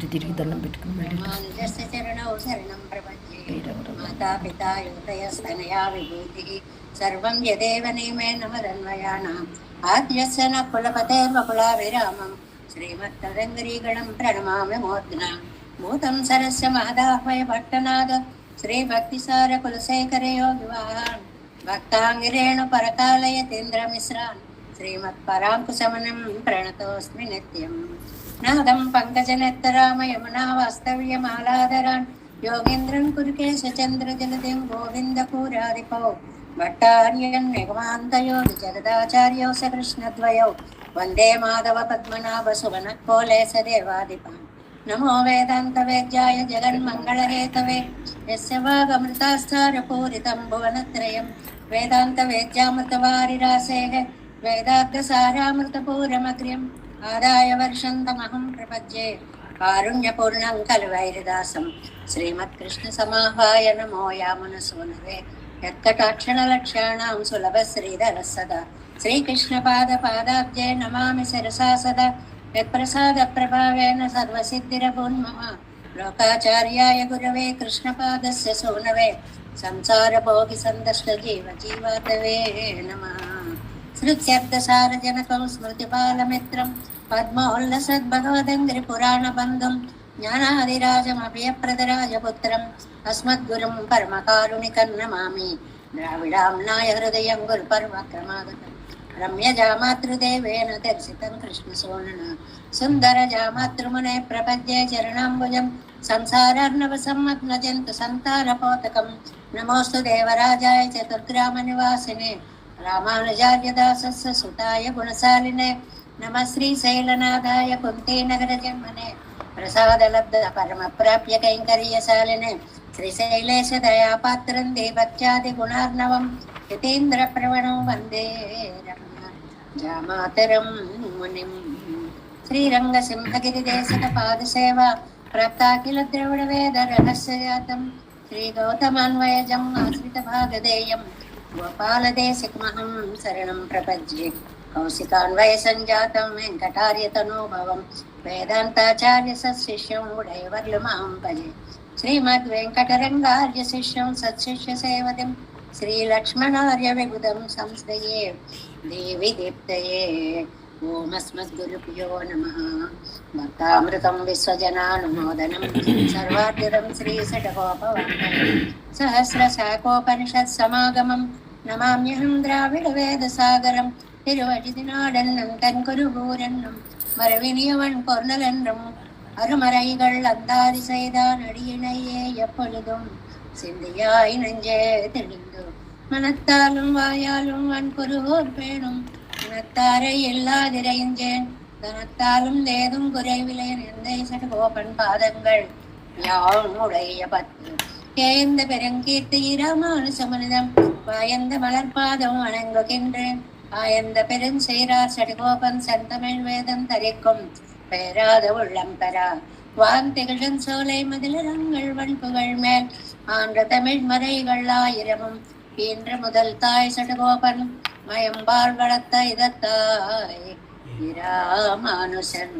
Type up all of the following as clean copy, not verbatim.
తిరిగి దండం పెట్టుకుని మాతాపితా యువతయస్తనయా విభూతి సర్వం యదేవ నియమేన మదన్వయానాం ఆద్యస్య న కులపతేర్వకులాభిరామం శ్రీమత్తరంగరీగణం ప్రణమామి మూర్ధ్నా భూతం సరస్య మహదాహ్వయ భట్టనాద శ్రీభక్తిసార కులశేఖర యోగివాహాన్ భక్తాంగిరేణు పరకాలయతేంద్రమిశ్రాన్ శ్రీమత్పరాంకుశమనం ప్రణతోస్మి నిత్యం నాదం పంకజనత్తరామయమునా వాస్తవ్యమాలాదరాన్ యోగేంద్రం కురుకేశచంద్ర జలదిం గోవిందపూరాదిపౌ భట్టార్యన్ నిగమాంతయోగి జగదాచార్యౌ స కృష్ణద్వయౌ వందే మాధవ పద్మనాభ సువనకోలే సదేవాదిపాన్ నమో వేదాంత వేద్యాయ జగన్మంగళహేతవే యస్య వాగమృతాస్థారపూరితం భువనత్రయం వేదాంత వేద్యామృతవారిరాసేః వేదార్థసారామృతపూరమగ్ర్యం ఆదాయ వర్షంతమహం ప్రపద్యే కారుణ్యపూర్ణం ఖలు వైరిదాసం శ్రీమత్కృష్ణ సమాహాయ నమో యామునసూనవే యత్కటాక్షణలక్ష్యాణాం సులభ శ్రీధర సదా శ్రీకృష్ణ పాదాబ్జే నమామి శిరసా సదా యత్ప్రసాద ప్రభావేన సర్వసిద్ధిరభూన్మమ లోకాచార్యాయ గురవే కృష్ణపాదస్య సూనవే సంసార భోగి సందష్ట జీవ జీవాతవే నమః శృత్యర్థసారజనకం స్మృతిపాలమిత్రం పద్మోల్లసద్భగవదంగ్రి పురాణబంధం జ్ఞానాదిరాజమభయప్రదరాజపుత్రం అస్మద్గురుం పరమకారుణికం నమామి ద్రావిడాంనాయ హృదయం గురుపర్వక్రమాగతం రమ్యజామాతృదేవేన దర్శితం కృష్ణసోనన సుందరజామాతృమునే ప్రపద్యే చరణాంబుజం సంసారార్ణవ సమ్మగ్నజంతు సంతారపోతకం నమోస్తు దేవరాజాయ చతుర్గ్రామనివాసినే రామానుజార్యదాసస్య సుతాయ గుణశాలినే నమః శ్రీశైలనాథాయ కుంతీనగర జన్మనే ప్రసాదలబ్ధ పరమప్రాప్య కైంకర్యశాలినే శ్రీశైలేశ దయాపాత్రం దేవత్యాది గుణార్ణవం యతీంద్ర ప్రవణం వందే జామాతరం మునిం శ్రీరంగ సింహగిరి దేశక పాదసేవ ప్రాప్తాఖిల ద్రవిడ వేద రహస్యజాతం శ్రీ గౌతమాన్వయజం ఆశ్రిత భాగదేయం గోపాలదేశికమహం శరణం ప్రపద్యే కౌశికాన్వయ సంజాతం వెంకటార్యతనోభవం వేదాంతాచార్య సశిష్యం ఉడయవర్లుమాం భజే శ్రీమద్ వెంకటరంగార్య శిష్యం సత్శిష్య సేవతిం శ్రీలక్ష్మణార్య విబుధం సంశ్రయే దేవి దీప్తయే ఓమస్మద్గురుభ్యో నమః భక్తామృతం విశ్వజనానుమోదనం సర్వార్ధిరం శ్రీశటకోపవందనం సహస్రశాఖోపనిషత్ సమాగమం నమామ్యహం ద్రావిడ వేదసాగరం తిరువడిదినాడన్నం తన్కురుగూరన్నం மரவினியவன் பொருளென்றும் அருமறைகள் அந்தாதி செய்தான் அடியினையே எப்பொழுதும் சிந்தியாய் நெஞ்சே தெளிந்து மனத்தாலும் வாயாலும் வன்புருவோர் பேணும் மனத்தாரை இல்லாதிரைஞ்சேன் தனத்தாலும் தேதும் குறைவிலேன் எந்தை சடகோபன் பாதங்கள் யான் உடைய பத்து கேந்த பெருங்கீர்த்தி ராமானுசமனிதம் வாயந்த மலர்பாதம் வணங்குகின்றேன் ஆயந்த பெருஞ்செய்ரார் சடகோபன் செந்தமிழ் வேதம் தரிக்கும் பேராத உள்ளம் பெறா வான் திகழன் சோலை மதிலரங்கள் வன்புகள் மேல் ஆன்ற தமிழ் மறைகள் ஆயிரமும் இன்று முதல் தாய் சடகோபன் மயம்பால் வளர்த்த இதத்தாய் இராமானுசன்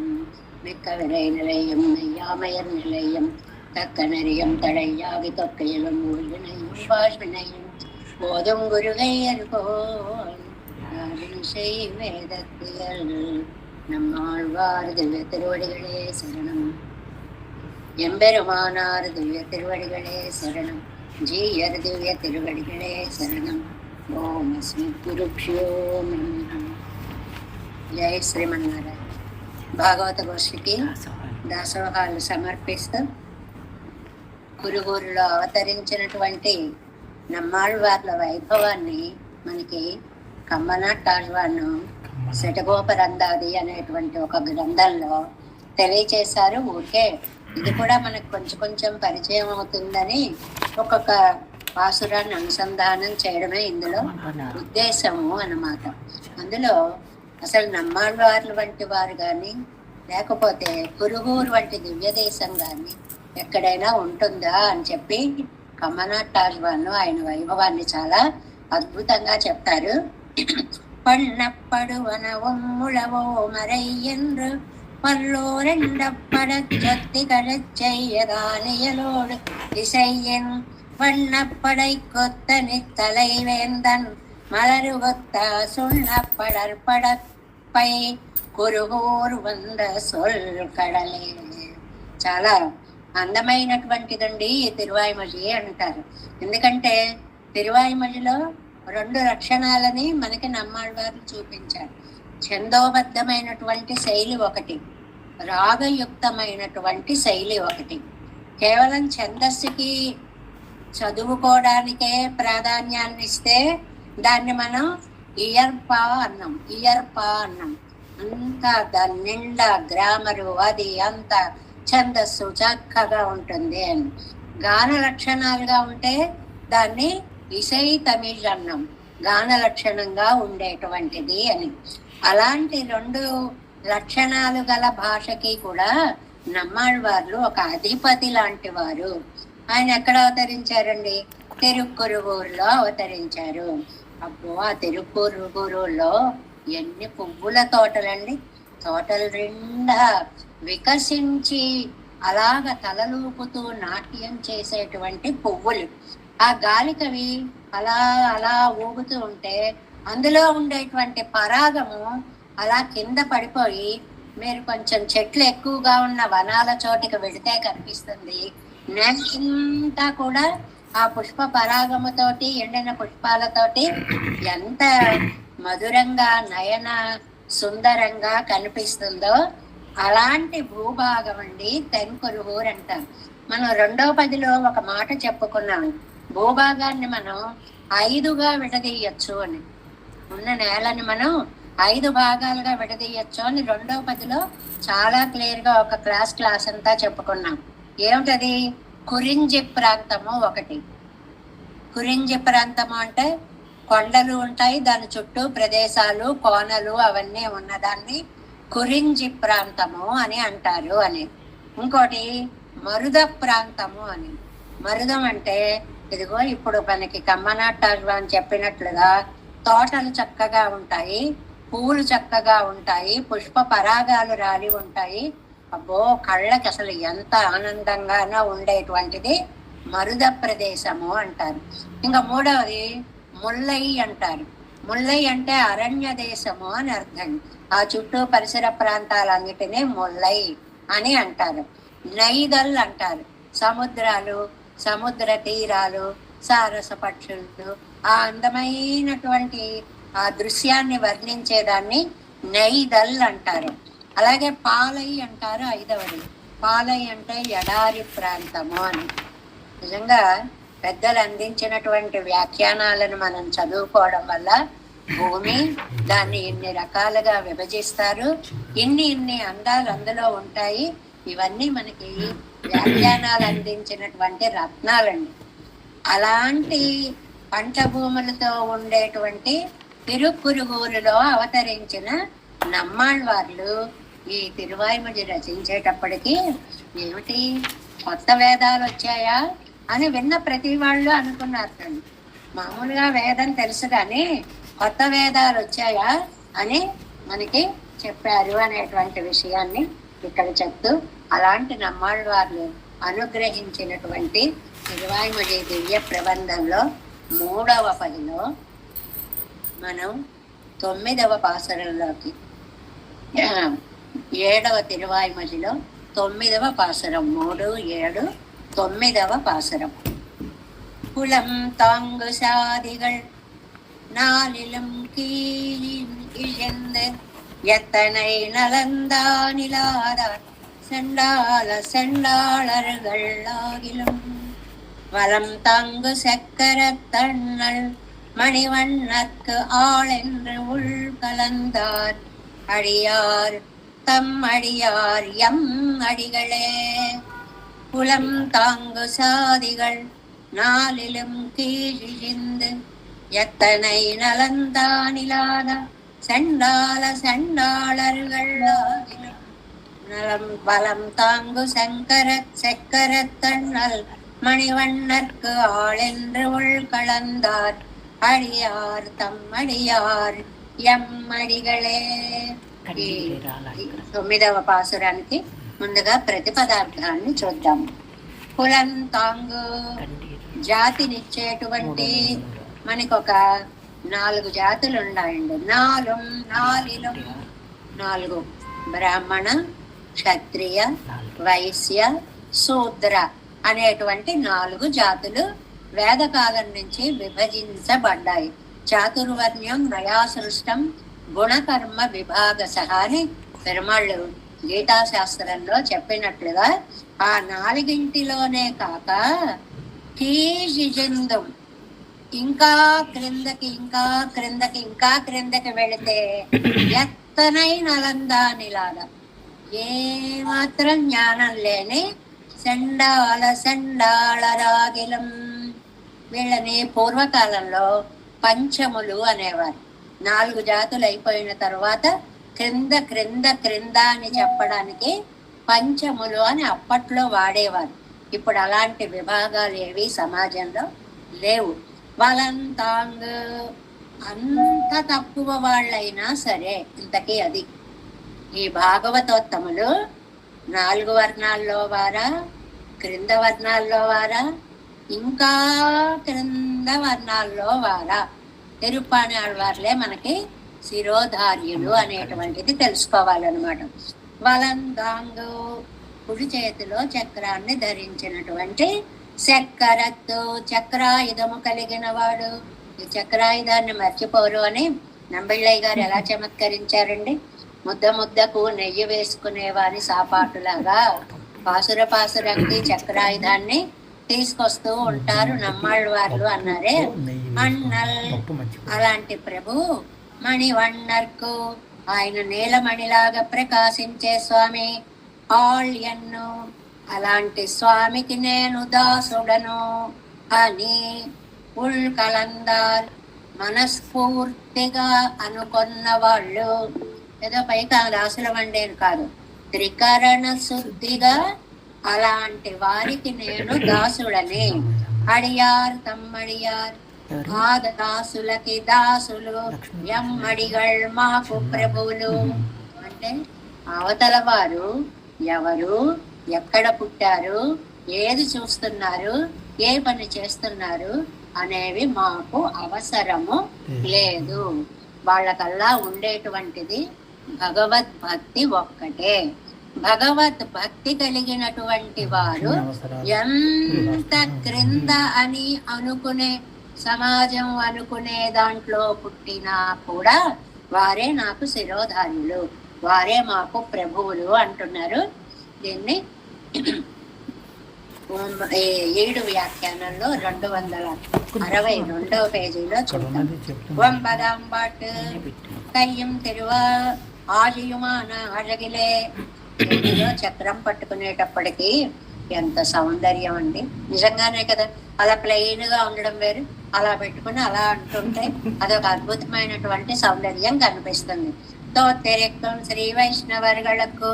மிக்க விரை நிலையும் மெய்யாமையர் நிலையும் தக்க நெறியும் தடையாகி தொக்கையிலும் ஊழ்வினையும் வாழ்வினையும் போதும் குருகையர் போல் வேதத்தியல் நம்மாழ்வார் திவ்ய திருவடிகளே சரணம் எம்பெருமானார் திவ்ய திருவடிகளே சரணம் ஜீயர் திவ்ய திருவடிகளே சரணம் ஓம் அஸ்மத் குருப்யோ நமः. జై శ్రీమన్నారాయణ. భాగవత గోష్ఠికి దాసోహాలు సమర్పిస్తూ కురుగురులో అవతరించినటువంటి నమ్మాళ్వార్ల వైభవాన్ని మనకి కమ్మనాటాళ్వాను శటగోపరందాది అనేటువంటి ఒక గ్రంథంలో తెలియచేశారు. ఊరికే ఇది కూడా మనకు కొంచెం కొంచెం పరిచయం అవుతుందని ఒక్కొక్క పాసురాన్ని అనుసంధానం చేయడమే ఇందులో ఉద్దేశము అన్నమాట. అందులో అసలు నమ్మాళ్వార్లు వంటి వారు కానీ లేకపోతే కురుగురు వంటి దివ్య దేశం కానీ ఎక్కడైనా ఉంటుందా అని చెప్పి కమ్మనాటాళ్వాను ఆయన వైభవాన్ని చాలా అద్భుతంగా చెప్తారు. பண்ணப்படுவன ஒம்முழவோ மறை என்று பல்லோரெண்டப்படச் சொத்தி கழச் செய்யதானியலோடு இசையின் வண்ணப்படை கொத்த நித்தலை வேந்தன் மலரு கொத்த சுண்ணப்படற்படப்பை குருகூர் வந்த சொல் కడలే. చాలా అందమైనటువంటిదండి ఈ తిరువాయిమొഴి అంటారు. ఎందుకంటే తిరువాయిమొഴിలో 2 లక్షణాలని మనకి నమ్మాళ్వారు చూపించారు. ఛందోబద్ధమైనటువంటి శైలి ఒకటి, రాగయుక్తమైనటువంటి శైలి ఒకటి. కేవలం ఛందస్సుకి చదువుకోవడానికే ప్రాధాన్యాన్ని ఇస్తే దాన్ని మనం ఇయర్పా అన్నాం. అంతా దాని నిండా గ్రామరు అది అంత ఛందస్సు చక్కగా ఉంటుంది అని. గాన లక్షణాలుగా ఉంటే దాన్ని ఇసై తమిళ్ అన్నాం, గాన లక్షణంగా ఉండేటువంటిది అని. అలాంటి 2 లక్షణాలు గల భాషకి కూడా నమ్మాళ్వార్లు ఒక అధిపతి లాంటి వారు. ఆయన ఎక్కడ అవతరించారండి? తిరుక్కురుగూరులో అవతరించారు. అప్పుడు ఆ తిరుక్కురుగూరులో ఎన్ని పువ్వుల తోటలండి! తోటల నిండా వికసించి అలాగ తలలూపుతూ నాట్యం చేసేటువంటి పువ్వులు. ఆ గాలికవి అలా అలా ఊగుతూ ఉంటే అందులో ఉండేటువంటి పరాగము అలా కింద పడిపోయి, మీరు కొంచెం చెట్లు ఎక్కువగా ఉన్న వనాల చోటికి వెళితే కనిపిస్తుంది, నేలంతా కూడా ఆ పుష్ప పరాగముతోటి ఎండిన పుష్పాలతోటి ఎంత మధురంగా నయన సుందరంగా కనిపిస్తుందో అలాంటి భూభాగం అండి తెన్కురుగూరు అంటాం. మనం 2వ పదిలో ఒక మాట చెప్పుకున్నాం, భూభాగాన్ని మనం 5గా విడదీయచ్చు అని. ఉన్న నేలని మనం 5 భాగాలుగా విడదీయచ్చు అని 2వ పదిలో చాలా క్లియర్ గా ఒక క్లాస్ అంతా చెప్పుకున్నాం. ఏమిటది? కురించి ప్రాంతము ఒకటి. కురించి ప్రాంతము అంటే కొండలు ఉంటాయి, దాని చుట్టూ ప్రదేశాలు కోనలు అవన్నీ ఉన్నదాన్ని కురించి ప్రాంతము అని అంటారు అని. ఇంకోటి మరుద ప్రాంతము అని. మరుదం అంటే ఇదిగో ఇప్పుడు మనకి కమ్మనాటారు అని చెప్పినట్లుగా తోటలు చక్కగా ఉంటాయి, పువ్వులు చక్కగా ఉంటాయి, పుష్ప పరాగాలు రాలి ఉంటాయి. అబ్బో కళ్ళకి అసలు ఎంత ఆనందంగానో ఉండేటువంటిది మరుద ప్రదేశము అంటారు. ఇంకా 3వది ముల్లై అంటారు. ముల్లై అంటే అరణ్య దేశము అని అర్థం. ఆ చుట్టూ పరిసర ప్రాంతాలన్నిటినీ ముల్లై అని అంటారు. నైదల్ అంటారు. సముద్రాలు, సముద్ర తీరాలు, సారస పక్షులు, ఆ అందమైనటువంటి ఆ దృశ్యాన్ని వర్ణించేదాన్ని నైదల్ అంటారు. అలాగే పాలై అంటారు 5వది. పాలై అంటే ఎడారి ప్రాంతము అని. నిజంగా పెద్దలు అందించినటువంటి వ్యాఖ్యానాలను మనం చదువుకోవడం వల్ల భూమి దాన్ని ఇన్ని రకాలుగా విభజిస్తారు, ఇన్ని అందాలు అందులో ఉంటాయి. ఇవన్నీ మనకి వ్యాఖ్యానాలు అందించినటువంటి రత్నాలండి. అలాంటి పంట భూములతో ఉండేటువంటి తిరుక్కురుగూరులో అవతరించిన నమ్మాళ్వార్లు ఈ తిరువాయిమొഴి రచించేటప్పటికి ఏమిటి కొత్త వేదాలు వచ్చాయా అని విన్న ప్రతి వాళ్ళు అనుకున్నారు. మామూలుగా వేదం తెలుసు కానీ కొత్త వేదాలు వచ్చాయా అని మనకి చెప్పారు అనేటువంటి విషయాన్ని ఇక్కడ చెప్తూ, అలాంటి నమ్మాళ్వార్లు అనుగ్రహించినటువంటి తిరువాయిమొഴి దివ్య ప్రబంధంలో 3వ పదిలో మనం 9వ పాసురంలోకి 7వ తిరువాయిమొழிలో 9వ పాసురం 3, 7, 9వ பாசுரம். குளம் தாங்கு சாதிகள் நாளிலும் கீழிழந்து எத்தனை நலந்தானிலாதார் செண்டாளர்கள் ஆகிலும் வலம் தாங்கு சக்கர தன்னல் மணிவண்ணற்கு ஆளென்று உள் கலந்தார் அடியார் தம் அடியார் எம் அடிகளே. குலம் தாங்கு சாதிகள் நாளிலும் கீழிழிந்து எத்தனை நலந்தானிலாத செண்டாளர்கள் ஆகிலும் நலம் பலம் தாங்கு செக்கரத்தண்ணல் மணிவண்ணற்கு ஆளென்று உள் கலந்தார் அடியார் தம் அடியார் ఎమ్మడిగళే. ఈ 9వ పాసురానికి ముందుగా ప్రతిపదార్థాన్ని చూద్దాము. కులంతాంగు జాతినిచ్చేటువంటి మనకు ఒక 4 జాతులు ఉన్నాయండి. నాలుగు బ్రాహ్మణ, క్షత్రియ, వైశ్య, శూద్ర అనేటువంటి 4 జాతులు వేదకాలం నుంచి విభజించబడ్డాయి. చాతుర్వర్ణ్యం నయా సృష్టం గుణకర్మ విభాగశ అని పెరుమాళ్ళు గీతాశాస్త్రంలో చెప్పినట్లుగా ఆ 4 కాక కీజిందం ఇంకా క్రిందకి వెళితే ఎత్తనైన లందానిలాగా ఏమాత్రం జ్ఞానం లేని సెండాళ రాగిలం, వీళ్ళని పూర్వకాలంలో పంచములు అనేవారు. 4 జాతులు అయిపోయిన తర్వాత క్రింద అని చెప్పడానికి పంచములు అని అప్పట్లో వాడేవారు. ఇప్పుడు అలాంటి విభాగాలు ఏవి సమాజంలో లేవు. వాళ్ళంతాంగ్ అంత తక్కువ వాళ్ళైనా సరే, ఇంతకీ అది ఈ భాగవతోత్తములు 4 వర్ణాల్లో వారా, క్రింద వర్ణాల్లో వారా, ఇంకా క్రింద వర్ణాల్లో వారా, తిరుప్పాణి ఆళ్వార్లే మనకి శిరోధార్యులు అనేటువంటిది తెలుసుకోవాలన్నమాట. వలందాంగు కుడి చేతిలో చక్రాన్ని ధరించినటువంటి చక్రత్తు, చక్రాయుధము కలిగిన వాడు. ఈ చక్రాయుధాన్ని మర్చిపోరు అని నంబిళ్ళయ్య గారు ఎలా చమత్కరించారండి. ముద్దకు నెయ్యి వేసుకునే వారి సాపాటులాగా పాసురంకి చక్రాయుధాన్ని తీసుకొస్తూ ఉంటారు నమ్మాళ్ళు వాళ్ళు అన్నారే. అన్నల్ అలాంటి ప్రభు మణివన్నర్కు, ఆయన నీలమణిలాగా ప్రకాశించే స్వామి. ఆళ్యన్ను, అలాంటి స్వామికి నేను దాసుడను అని ఉల్కలందార్ మనస్ఫూర్తిగా అనుకున్న వాళ్ళు, ఏదో పైకి దాసుల వండేను కాదు, త్రికరణ శుద్ధిగా అలాంటి వారికి నేను దాసుడని. అడియార్ తమ్మడియార్, ఆ దాసులకి దాసులు, ఎమ్మడిగళ్ మాకు ప్రభువులు. అంటే అవతల వారు ఎవరు, ఎక్కడ పుట్టారు, ఏది చూస్తున్నారు, ఏ పని చేస్తున్నారు అనేవి మాకు అవసరము లేదు. వాళ్ళకల్లా ఉండేటువంటిది భగవద్భక్తి ఒక్కటే. భగవద్భక్తి కలిగినటువంటి వారు ఎంత క్రింద అని అనుకునే సమాజం అనుకునే దాంట్లో పుట్టినా కూడా వారే నాకు శిరోధార్యులు, వారే మాకు ప్రభువులు అంటున్నారు. దీన్ని 7 వ్యాఖ్యానంలో 262వ పేజీలో చూద్దాం. ఒంబదాంబాట్ కయ్యం తిరువ ఆజయుమాన అழగిలే. చక్రం పట్టుకునేటప్పటికి ఎంత సౌందర్యం అండి. నిజంగానే కదా, అలా ప్లెయిన్ గా ఉండడం వేరు, అలా పెట్టుకుని అలా అంటుంటే అదొక అద్భుతమైనటువంటి సౌందర్యం కనిపిస్తుంది. తోత్తెరెక్కం శ్రీ వైష్ణవర్గలకు,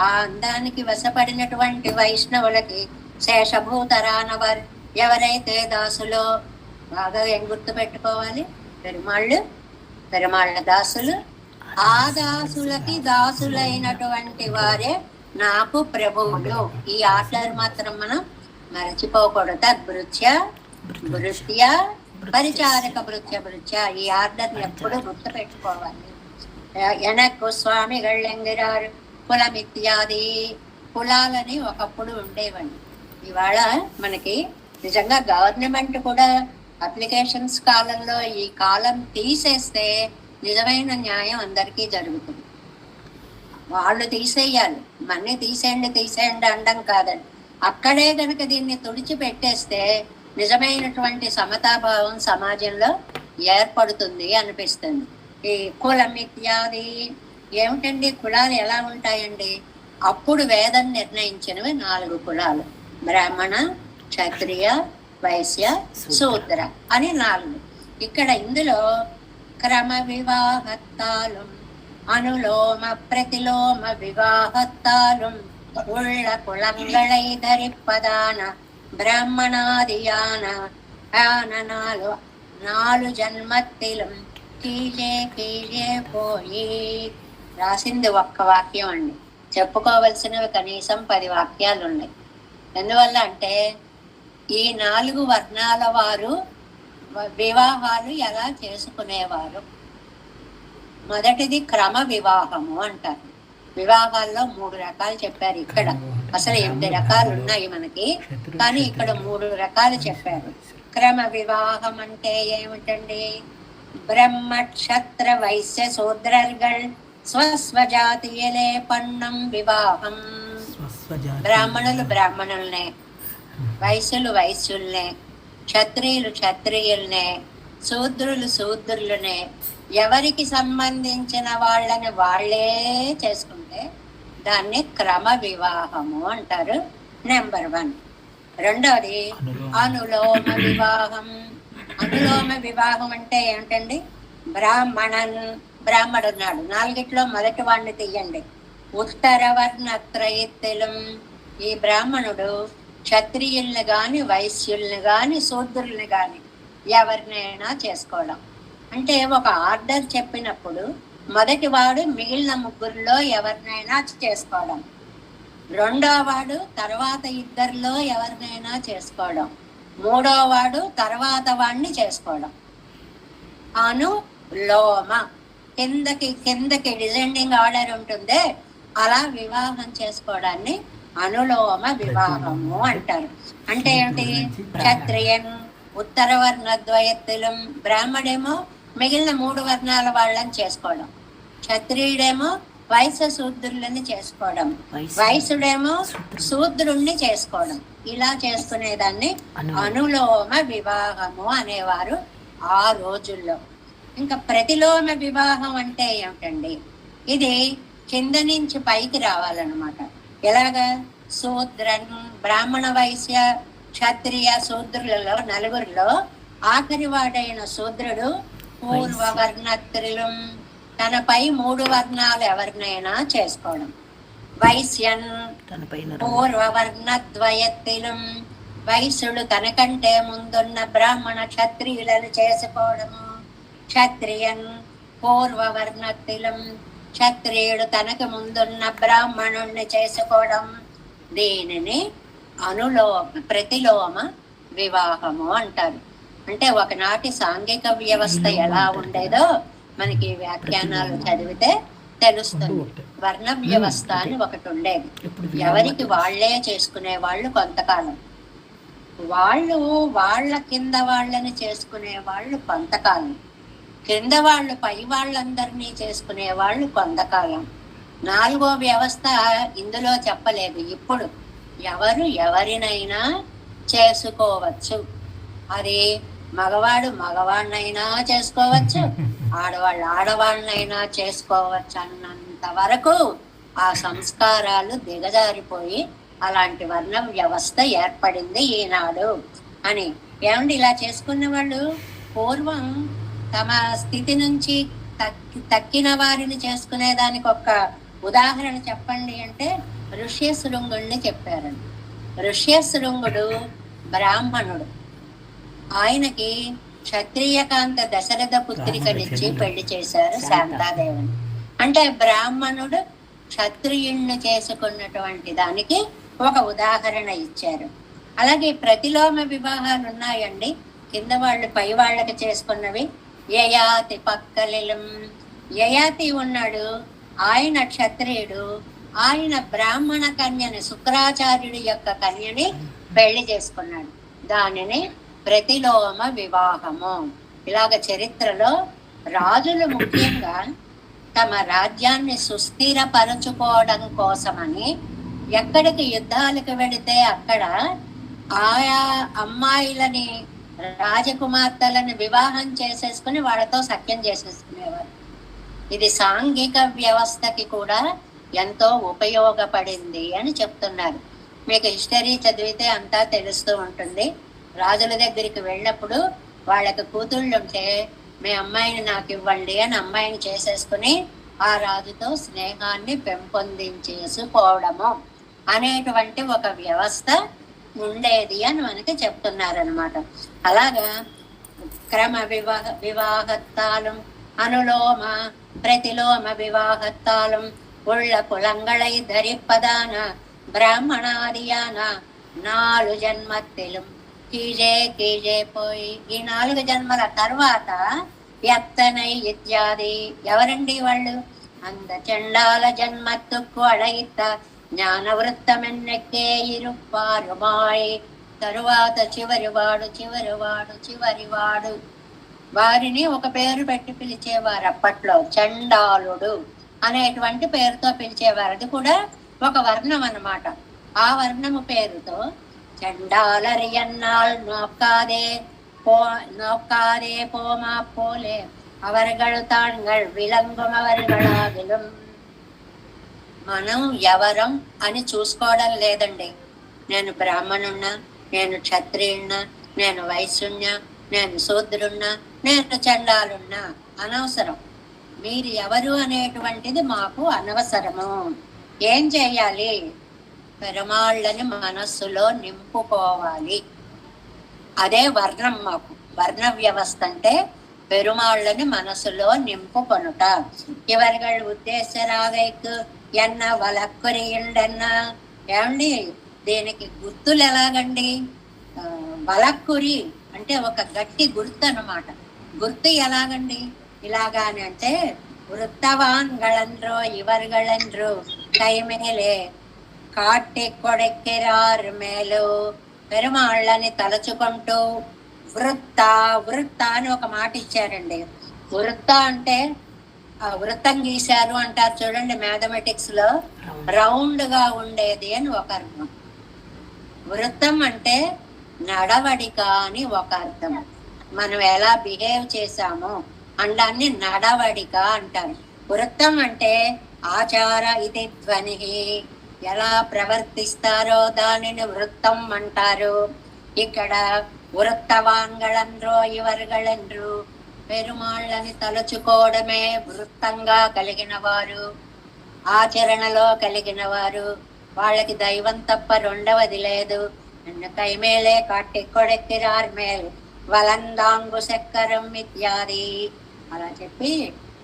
ఆ అందానికి వశపడినటువంటి వైష్ణవులకి శేషభూతరానవర్, ఎవరైతే దాసులో బాగా ఏం గుర్తు పెట్టుకోవాలి, పెరుమాళ్ళ దాసులు. ఆ దాసులకి దాసులైనటువంటి వారే నాకు ప్రభువులు. ఈ ఆర్డర్ మాత్రం మనం మరచిపోకూడదు. భృత్య పరిచారక భృత్య ఈ ఆర్డర్ ఎప్పుడు గుర్తు పెట్టుకోవాలి. ఎనక్కు స్వామిகள் ఎంగిరారు కులమిత్యాది. కులాలని ఒకప్పుడు ఉండేవండి, ఇవాళ మనకి నిజంగా గవర్నమెంట్ కూడా అప్లికేషన్స్ కాలంలో ఈ కాలం తీసేస్తే నిజమైన న్యాయం అందరికీ జరుగుతుంది. వాళ్ళు తీసేయాలి, మన్ని తీసేయండి అనడం కాదండి. అక్కడే కనుక దీన్ని తుడిచిపెట్టేస్తే నిజమైనటువంటి సమతాభావం సమాజంలో ఏర్పడుతుంది అనిపిస్తుంది. ఈ కులం ఇత్యాది ఏమిటండి, కులాలు ఎలా ఉంటాయండి? అప్పుడు వేదం నిర్ణయించినవి 4 కులాలు, బ్రాహ్మణ, క్షత్రియ, వైశ్య, శూద్ర అని 4. ఇక్కడ ఇందులో క్రమ వివాహత్తాలు, అనులోమ ప్రతిలోమ వివాహత్తాలు, உள்ள குலங்களை தரிப்பதான பிராமணாதியான 4 ஜன்மத்திலும் కీలే కీలే పోయి. రాసింది ఒక్క వాక్యం అండి, చెప్పుకోవలసినవి కనీసం 10 వాక్యాలు ఉన్నాయి. ఎందువల్ల అంటే ఈ 4 వర్ణాల వారు వివాహాలు ఎలా చేసుకునేవారు. మొదటిది క్రమ వివాహము అంటారు. వివాహాల్లో 3 రకాలు చెప్పారు. ఇక్కడ అసలు 8 రకాలు ఉన్నాయి మనకి, కానీ ఇక్కడ 3 రకాలు చెప్పారు. క్రమ వివాహం అంటే ఏమిటండి? బ్రహ్మ క్షత్ర వైశ్య శూద్రర్గల్ స్వస్వజాతీయలే పన్నం వివాహం. బ్రాహ్మణులు బ్రాహ్మణుల్నే, వైశ్యులు వైశ్యుల్నే, క్షత్రియులు క్షత్రియుల్నే, శూద్రులు శూద్రులనే, ఎవరికి సంబంధించిన వాళ్ళని వాళ్ళే చేసుకుంటే దాన్ని క్రమ వివాహము అంటారు. నెంబర్ 1. రెండవది అనులోమ వివాహం. అనులోమ వివాహం అంటే ఏమిటండి? బ్రాహ్మడున్నాడు, 4గిట్లో మొదటి వాడిని తీయండి. ఉత్తర వర్ణ త్రయిత్తులం. ఈ బ్రాహ్మణుడు క్షత్రియుల్ని గాని వైశ్యుల్ని గాని శూద్రుల్ని గాని ఎవరినైనా చేసుకోవడం. అంటే ఒక ఆర్డర్ చెప్పినప్పుడు మొదటి వాడు మిగిలిన 3లో ఎవరినైనా చేసుకోవడం, రెండో వాడు తర్వాత 2లో ఎవరినైనా చేసుకోవడం, 3వ వాడు తర్వాత వాడిని చేసుకోవడం. అనులోమ. కిందకి డిజెండింగ్ ఆర్డర్ ఉంటుందే, అలా వివాహం చేసుకోవడాన్ని అనులోమ వివాహము అంటారు. అంటే ఏంటి? క్షత్రియన్ ఉత్తర వర్ణ ద్వయత్తులం. బ్రాహ్మడేమో మిగిలిన 3 వర్ణాల వాళ్ళని చేసుకోవడం, క్షత్రియుడేమో వైశ్య శూద్రులని చేసుకోవడం, వైశ్యుడేమో శూద్రుణ్ణి చేసుకోవడం. ఇలా చేసుకునేదాన్ని అనులోమ వివాహము అనేవారు ఆ రోజుల్లో. ఇంకా ప్రతిలోమ వివాహం అంటే ఏమిటండి? ఇది కింద నుంచి పైకి రావాలన్నమాట. ఎలాగా? శూద్రన్, బ్రాహ్మణ వైశ్య క్షత్రియ శూద్రులలో 4లో ఆఖరి వాడైన శూద్రుడు పూర్వవర్ణత్రులం, తనపై 3 వర్ణాలు ఎవరినైనా చేసుకోవడం. వైశ్యన్ పూర్వవర్ణద్వయత్తులం. వైశ్యుడు తనకంటే ముందున్న బ్రాహ్మణ క్షత్రియులను చేసుకోవడము. క్షత్రియన్ పూర్వవర్ణత్తులం. క్షత్రియుడు తనకు ముందున్న బ్రాహ్మణుణ్ణి చేసుకోవడం. దీనిని ప్రతిలోమ వివాహము అంటారు. అంటే ఒకనాటి సాంఘిక వ్యవస్థ ఎలా ఉండేదో మనకి వ్యాఖ్యానాలు చదివితే తెలుస్తుంది. వర్ణ వ్యవస్థ అని ఒకటి ఉండేది. ఎవరికి వాళ్లే చేసుకునే వాళ్ళు కొంతకాలం, వాళ్ళ కింద వాళ్ళని చేసుకునే వాళ్ళు కొంతకాలం, కింద వాళ్ళు పై వాళ్ళందరినీ చేసుకునే వాళ్ళు కొంతకాలం. 4వ వ్యవస్థ ఇందులో చెప్పలేదు. ఇప్పుడు ఎవరు ఎవరినైనా చేసుకోవచ్చు. అది మగవాడు మగవాడినైనా చేసుకోవచ్చు, ఆడవాళ్ళు ఆడవాళ్ళనైనా చేసుకోవచ్చు అన్నంత వరకు ఆ సంస్కారాలు దిగజారిపోయి అలాంటి వర్ణ వ్యవస్థ ఏర్పడింది ఈనాడు అని. ఏమండి, ఇలా చేసుకున్న వాళ్ళు పూర్వం తమ స్థితి నుంచి తక్కిన వారిని చేసుకునేదానికి ఒక ఉదాహరణ చెప్పండి అంటే ఋష్యశృంగుడిని చెప్పారండి. ఋష్యశృంగుడు బ్రాహ్మణుడు. ఆయనకి క్షత్రియకాంత దశరథ పుత్రికనిచ్చి పెళ్లి చేశారు శాంతాదేవిని. అంటే బ్రాహ్మణుడు క్షత్రియుణ్ణి చేసుకున్నటువంటి దానికి ఒక ఉదాహరణ ఇచ్చారు. అలాగే ప్రతిలోమ వివాహాలు ఉన్నాయండి. కింద వాళ్ళు పై వాళ్ళకి చేసుకున్నవి. యయాతి పక్కలిలం. యయాతి ఉన్నాడు, ఆయన క్షత్రియుడు, ఆయన బ్రాహ్మణ కన్యని, శుక్రాచార్యుడి యొక్క కన్యని పెళ్లి చేసుకున్నాడు. దానిని ప్రతిలోమ వివాహము. ఇలాగ చరిత్రలో రాజులు ముఖ్యంగా తమ రాజ్యాన్ని సుస్థిరపరచుకోవడం కోసమని ఎక్కడికి యుద్ధాలకు వెళితే అక్కడ ఆయా అమ్మాయిలని, రాజకుమార్తెలను వివాహం చేసేసుకుని వాళ్ళతో సఖ్యం చేసేసుకునేవారు. ఇది సాంఘిక వ్యవస్థకి కూడా ఎంతో ఉపయోగపడింది అని చెప్తున్నారు. మీకు హిస్టరీ చదివితే అంతా తెలుస్తూ ఉంటుంది. రాజుల దగ్గరికి వెళ్ళినప్పుడు వాళ్ళకి కూతుళ్ళుంటే మీ అమ్మాయిని నాకు ఇవ్వండి అని అమ్మాయిని చేసేసుకుని ఆ రాజుతో స్నేహాన్ని పెంపొందించేసుకోవడము అనేటువంటి ఒక వ్యవస్థ ఉండేది అని మనకి చెప్తున్నారనమాట. అలాగా క్రమ వివాహత్తాలు அனுலோம பிரதிலோம விவாகத்தாலும் உள்ள புலங்களை தரிப்பதான பிராமணாதியான 4 జన్మத்திலும் కీజే కీజే పోయి ఈ 4 జన్మల తర్వాత వ్యక్తనై ఇత్యాది ఎవరండి వాళ్ళు அந்த చండాల జన్మத்துக்கு అడయిత జ్ఞానవృత్తమెన్నెక్కే ఇరుపారుమాయి తరువాత చివరివాడు వారిని ఒక పేరు పెట్టి పిలిచేవారు అప్పట్లో చండాలుడు అనేటువంటి పేరుతో పిలిచేవారు. అది కూడా ఒక వర్ణం అన్నమాట. ఆ వర్ణము పేరుతో చండాలరియన్నాల్ நோக்காதே போமா போலே அவர்கள் தாங்கள் விளங்கும் அவர்களாగిலும். మనం ఎవరం అని చూసుకోవడం లేదండి. నేను బ్రాహ్మణున్నా, నేను క్షత్రియున్నా, నేను వైశ్యున్నా, నేను శూద్రున్నా, నేను చండాలున్నా అనవసరం. మీరు ఎవరు అనేటువంటిది మాకు అనవసరము. ఏం చేయాలి? పెరుమాళ్ళని మనస్సులో నింపుకోవాలి. అదే వర్ణం. మాకు వర్ణ వ్యవస్థ అంటే పెరుమాళ్ళని మనసులో నింపుకొనుట. ఇవர்கள் ఉద్దేశరాగైకు ఎన్న వలక్కురియుండన్న. ఏమండి, దీనికి గుర్తులు ఎలాగండి? వలక్కురి అంటే ఒక గట్టి గుర్తు అన్నమాట. గుర్తు ఎలాగండి? ఇలాగాని అంటే వృత్తవాన్గళండ్రో ఇవర్గళండ్రు కైమేలే కాట్టి కొడెక్కిరార్ మేలు. పెరుమాళ్ళని తలుచుకుంటూ వృత్త అని ఒక మాట ఇచ్చారండి. వృత్త అంటే వృత్తం గీశారు అంటారు చూడండి, మ్యాథమెటిక్స్ లో రౌండ్ గా ఉండేది అని ఒక అర్థం. వృత్తం అంటే నడవడిక అని ఒక అర్థం. మనం ఎలా బిహేవ్ చేశామో అండాన్ని నడవడిక అంటారు. వృత్తం అంటే ఆచార ఇది ధ్వని, ఎలా ప్రవర్తిస్తారో దానిని వృత్తం అంటారు. ఇక్కడ వృత్తవాన్గళండ్రో ఇవర్గళండ్రు పెరుమాళ్ళని తలుచుకోవడమే వృత్తంగా కలిగిన వారు, ఆచరణలో కలిగిన వారు. వాళ్ళకి దైవం తప్ప రెండవది లేదు. కైమేలే కాట్టి కొడెక్కిరార్ మేల్ వలందాంగు చక్కరం ఇత్యాది అలా చెప్పి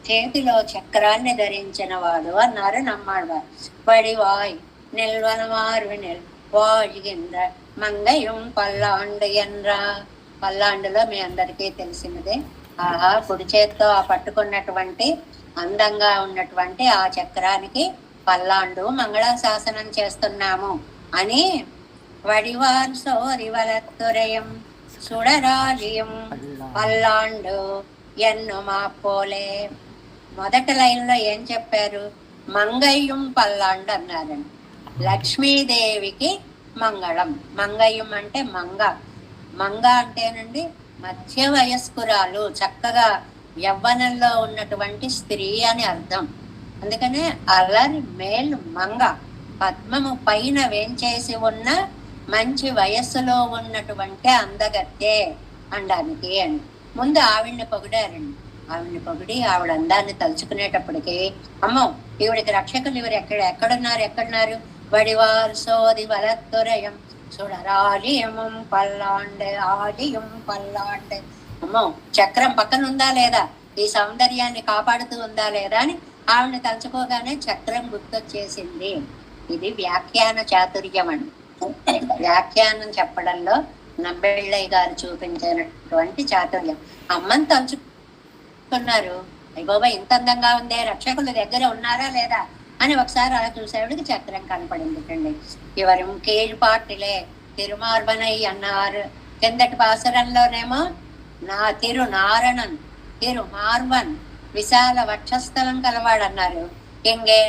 చేతిలో చక్రాన్ని ధరించిన వాడు అన్నారు నమ్మాళ్వారు. వడివాయ్ నిల్వనమారు నిల్వాయిగిன்ற మంగయం పల్లాండు ఎన్రా. పల్లాండులో మీ అందరికీ తెలిసినదే. ఆహా, కుడి చేత్తో ఆ పట్టుకున్నటువంటి అందంగా ఉన్నటువంటి ఆ చక్రానికి పల్లాండు మంగళాశాసనం చేస్తున్నాము అని వడివార్ సోరివలత్తురయం సుడరాజియం పల్లాండు ఎన్ను మా పోలే. మొదటి లైన్ లో ఏం చెప్పారు? మంగయ్యం పల్లాండు అన్నారండి. లక్ష్మీదేవికి మంగళం. మంగయ్యం అంటే మంగ. మంగ అంటేనండి మధ్య వయస్కురాలు, చక్కగా యవ్వనంలో ఉన్నటువంటి స్త్రీ అని అర్థం. అందుకనే అల్లరి మేలు మంగ. పద్మము పైన వేంచేసి ఉన్న మంచి వయస్సులో ఉన్నటువంటి అందగత్తే అనడానికి అని ముందు ఆవిడ్ని పొగిడారండి. ఆవిడ్ని పొగిడి ఆవిడ అందాన్ని తలుచుకునేటప్పటికి అమ్మో, ఈవిడికి రక్షకులు ఇవరు ఎక్కడున్నారు? వడివార్ సోది వలత్తురయం సుడరాలియమం పల్లాండే ఆలియం పల్లాండే. అమ్మో, చక్రం పక్కన ఉందా లేదా, ఈ సౌందర్యాన్ని కాపాడుతూ ఉందా లేదా అని ఆవిడని తలుచుకోగానే చక్రం గుర్తొచ్చేసింది. ఇది వ్యాఖ్యాన చాతుర్యం అండి. వ్యాఖ్యానం చెప్పడంలో నంబెళ్ళయ్య గారు చూపించినటువంటి చాతుర్యం. అమ్మని తలుచుకున్నారు. అయ్యబాబా, ఇంత అందంగా ఉందే, రక్షకుల దగ్గర ఉన్నారా లేదా అని ఒకసారి అలా చూసేవాడికి చక్రం కనపడింది అండి. ఇవరు కీழ்పాటిలే తిరుమార్బనై అన్నారు. కిందటి పాసురంలోనేమో నా తిరునారణన్ తిరుమార్బన్ విశాల వక్షస్థలం కలవాడన్నారు. ఇంగే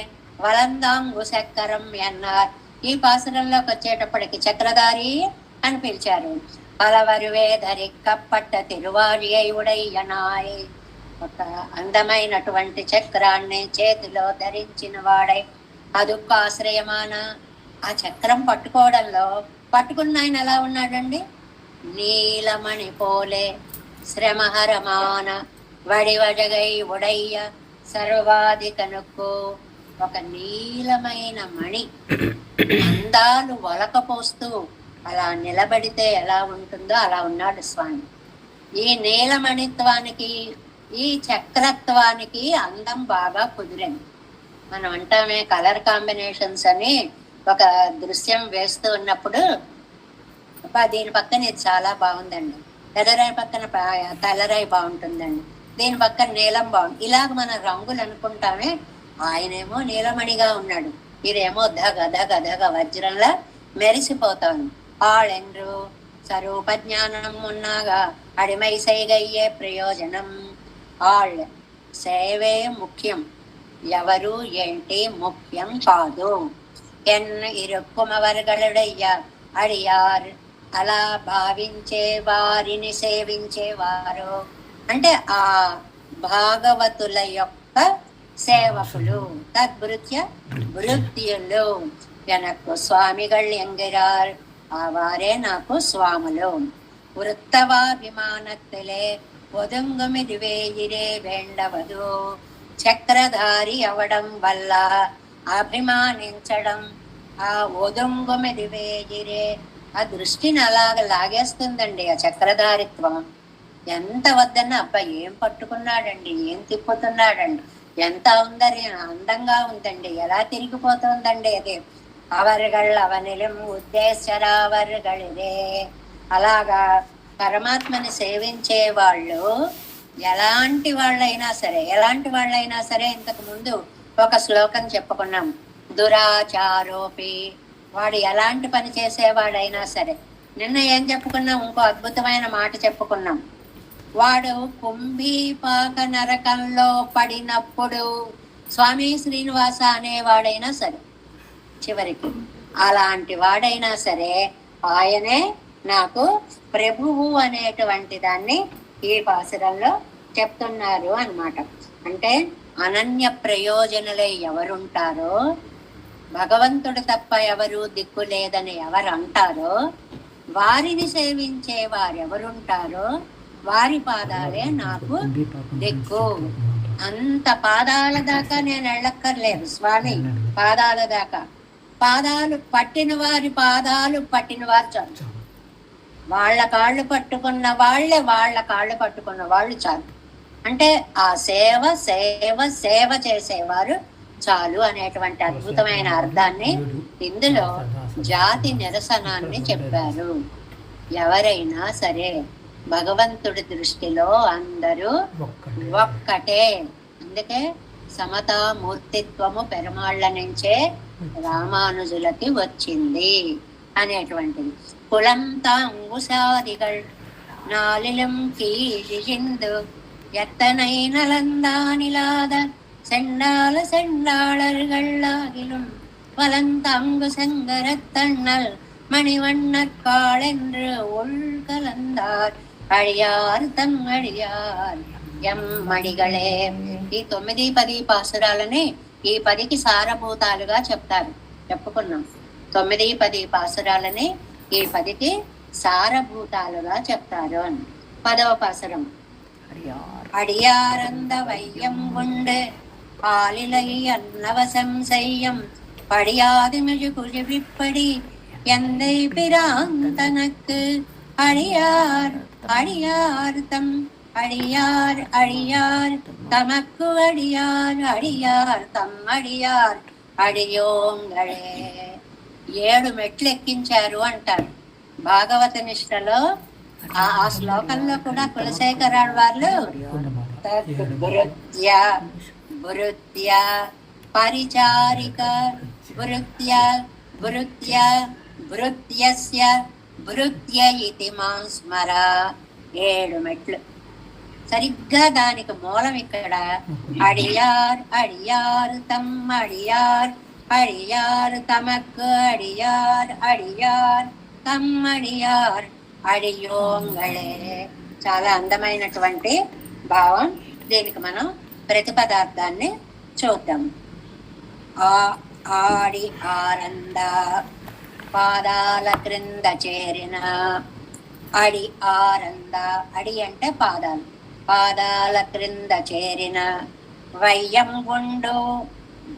వలందాంగు చక్కరం అన్నారు. ఈ పాసురంలోకి వచ్చేటప్పటికి చక్రధారి అని పిలిచారు. పలవరువే ధరిక్కప్పట్ట తిరువారియై ఉడయ్యనాయ్. ఒక అందమైనటువంటి చక్రాన్ని చేతిలో ధరించిన వాడై అదుకు ఆశ్రయమాన. ఆ చక్రం పట్టుకున్న ఆయన ఎలా ఉన్నాడండి? నీలమణి పోలే శ్రమహరమాన వడివజగై ఉడయ్య సర్వాది కనుక్కో. ఒక నీలమైన మణి అందాలు వలకపోస్తూ అలా నిలబడితే ఎలా ఉంటుందో అలా ఉన్నాడు స్వామి. ఈ నీలమణిత్వానికి ఈ చక్రత్వానికి అందం బాగా కుదిరింది. మనం అంటామే కలర్ కాంబినేషన్స్ అని. ఒక దృశ్యం వేస్తూ ఉన్నప్పుడు దీని పక్కన ఇది చాలా బాగుందండి, ఎర్రరాయి పక్కన తెల్లరాయి బాగుంటుందండి, దీని పక్కన నీలం బాగుంది, ఇలాగ మన రంగులు అనుకుంటామే. ఆయనేమో నీలమణిగా ఉన్నాడు, ఇదేమో ధగ ధగ ధగ వజ్రంలా మెరిసిపోతోంది. ఆళ్ళెండ్రు స్వరూప జ్ఞానం ఉన్నాగా అడిమై సైగయ్యే ప్రయోజనం. ఆళ్ళ సేవే ముఖ్యం, ఎవరు ఏంటి ముఖ్యం కాదు. ఎన్ను ఇరుక్కుమవర్గలుడయ్య అడియార్, అలా భావించే వారిని సేవించేవారు అంటే ఆ భాగవతుల యొక్క సేవకులు. తద్భృత్య వృత్తియులు ఎనకు స్వామిகள் என்கிறார், వారే నాకు స్వాములు. వృత్తవాభిమానத்திலே ఒదుంగుమిదివేయిరే వేండవదు, చక్రధారి అవడం వల్ల అభిమానించడం ఆ ఒదుంగుమిదివేయిరే ఆ దృష్టిని అలాగ లాగేస్తుందండి. ఆ చక్రధారిత్వం ఎంత వద్దన్నా అబ్బా ఏం పట్టుకున్నాడండి, ఏం తిప్పుతున్నాడండి, ఎంత అందంగా ఉందండి, ఎలా తిరిగిపోతుందండి అది. అవர்கள் అవనిలం ఉద్దేశరావర్గళిదే. అలాగా పరమాత్మని సేవించే వాళ్ళు ఎలాంటి వాళ్ళైనా సరే ఇంతకు ముందు ఒక శ్లోకం చెప్పుకున్నాం. దురాచారోపి, వాడు ఎలాంటి పని చేసేవాడైనా సరే. నిన్న ఏం చెప్పుకున్నాం, ఇంకో అద్భుతమైన మాట చెప్పుకున్నాం. వాడు కుంభీపాక నరకంలో పడినప్పుడు స్వామి శ్రీనివాస అనేవాడైనా సరే, చివరికి అలాంటి వాడైనా సరే ఆయనే నాకు ప్రభువు అనేటువంటి దాన్ని ఈ పాసురంలో చెప్తున్నారు అన్నమాట. అంటే అనన్య ప్రయోజనులై ఎవరుంటారో, భగవంతుడు తప్ప ఎవరు దిక్కు లేదని ఎవరు అంటారో, వారిని సేవించే వారెవరుంటారో వారి పాదాలే నాకు దిక్కు. అంత పాదాల దాకా నేను వెళ్ళక్కర్లేదు స్వామి, పాదాల దాకా. పాదాలు పట్టిన వారి పాదాలు పట్టిన వారు చాలు. వాళ్ళ కాళ్ళు పట్టుకున్న వాళ్ళే, వాళ్ళ కాళ్ళు పట్టుకున్న వాళ్ళు చాలు. అంటే ఆ సేవ సేవ సేవ చేసేవారు చాలు అనేటువంటి అద్భుతమైన అర్థాన్ని ఇందులో జాతి నిరసనాన్ని చెప్పారు. ఎవరైనా సరే భగవంతుడి దృష్టిలో అందరూ ఒక్కటే. అందుకే సమతా మూర్తిత్వము పెరుమాళ్ళ నుంచే రామానుజులకి వచ్చింది అనేటువంటిది. కులం తాంగుసాదిగల్ నాలిలం కీழிந்து எத்தனை நலந்தானிலாத செண்டால செண்டாளர்களாகிலும் வலந்தாங்கு செங்கரத்தண்ணல் மணிவண்ணற்காள் என்று உள்கலந்தார் అడియార్ తమ్మడియార్ ఎమ్మడిగళే. ఈ 9-10 పాసురాలని ఈ 10కి సారభూతాలుగా చెప్తారు, చెప్పుకున్నాం. 9-10 పాసురాలని ఈ 10కి సారభూతాలుగా చెప్తారు అని. 10వ పాసురం. அடியாரந்த வையம் கொண்டு ஆளிலை அன்னவசம் செய்யும் படியாது மிகு குழிவிப்படி எந்தை பிரான் தனக்கு அடியார் அடியார் தம் அடியார் அடியார் தமக்கு அடியார் அடியார் தம் అడియార్ అడియోంగళే. 7 మెట్లు ఎక్కించారు అంటారు భాగవత నిష్టలో. ఆ శ్లోకంలో కూడా కులశేఖరాడు వాళ్ళు భృత్య భృత్య పరిచారిక భృత్య భృత్య భృత్యస్య భృత్య ఇతి మాం స్మర. 7 మెట్లు. సరిగ్గా దానికి మూలం ఇక్కడ అడియార్ అడియార్ తమ్ అడియార్ అడియార్ తమకు అడియార్ అడియార్ తమ్ అడియార్ అడియోంగళే. చాలా అందమైనటువంటి భావం. దీనికి మనం ప్రతిపదార్థాన్ని చూద్దాం. ఆడి ఆరంద పాదాల క్రింద చేరిన. అడి ఆరంద, అడి అంటే పాదాలు, పాదాల క్రింద చేరిన. వయ్యం గుండు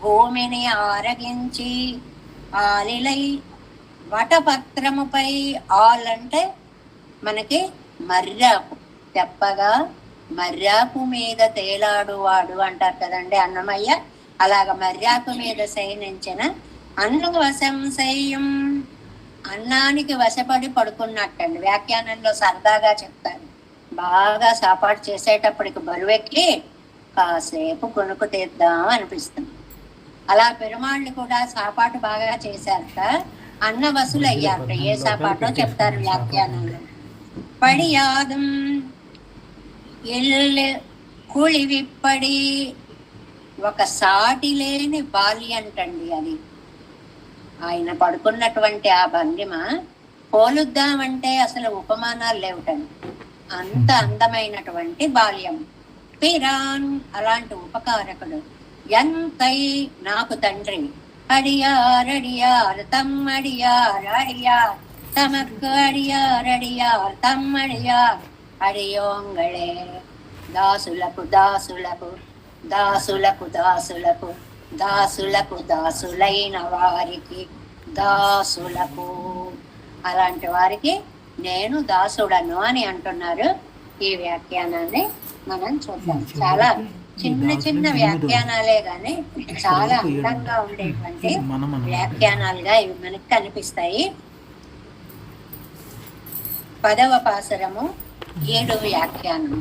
భూమిని ఆరగించి ఆలిలై వటపత్రముపై. ఆల్ అంటే మనకి మర్రాకు, తెప్పగా మర్యాకు మీద తేలాడువాడు అంటారు కదండి అన్నమయ్య. అలాగ మర్యాకు మీద శయనించిన అన్నం వశంశయం, అన్నానికి వశపడి పడుకున్నట్టండి. వ్యాఖ్యానంలో సరదాగా చెప్తారు. బాగా సాపాటు చేసేటప్పటికి బరువెక్కి కాసేపు కొనుక్కు తీద్దాం అనిపిస్తుంది. అలా పెరుమాళ్ళు కూడా సాపాటు బాగా చేశారట, అన్న వసూలు అయ్యారట. ఏ సాపాటో చెప్తారు వ్యాఖ్యానంలో. పడియాదం ఎల్లు కుళి విప్పడి, ఒక సాటి లేని బాల్యంటండి అది. ఆయన పడుకున్నటువంటి ఆ భంగిమ పోలుద్దామంటే అసలు ఉపమానాలు లేవుటండి. అంత అందమైనటువంటి బాల్యం. పిరాన్ అలాంటి ఉపకారకుడు. ఎంతై నాకు తండ్రి. అడియార్ అడియార్ తమ్మడియార్ అడియార్ తమకు అడియార్ అడియార్ తమ్మడియార్ అడియోంగళే. దాసులకు దాసులకు దాసులకు దాసులకు దాసులకు దాసులైన వారికి దాసులకు, అలాంటి వారికి నేను దాసుడను అని అంటున్నారు. ఈ వ్యాఖ్యానాన్ని మనం చూద్దాం. చాలా చిన్న చిన్న వ్యాఖ్యానాలే గాని చాలా అందంగా ఉండేటువంటి వ్యాఖ్యానాలుగా ఇవి మనకి కనిపిస్తాయి. 10వ పాసురము 7 వ్యాఖ్యానం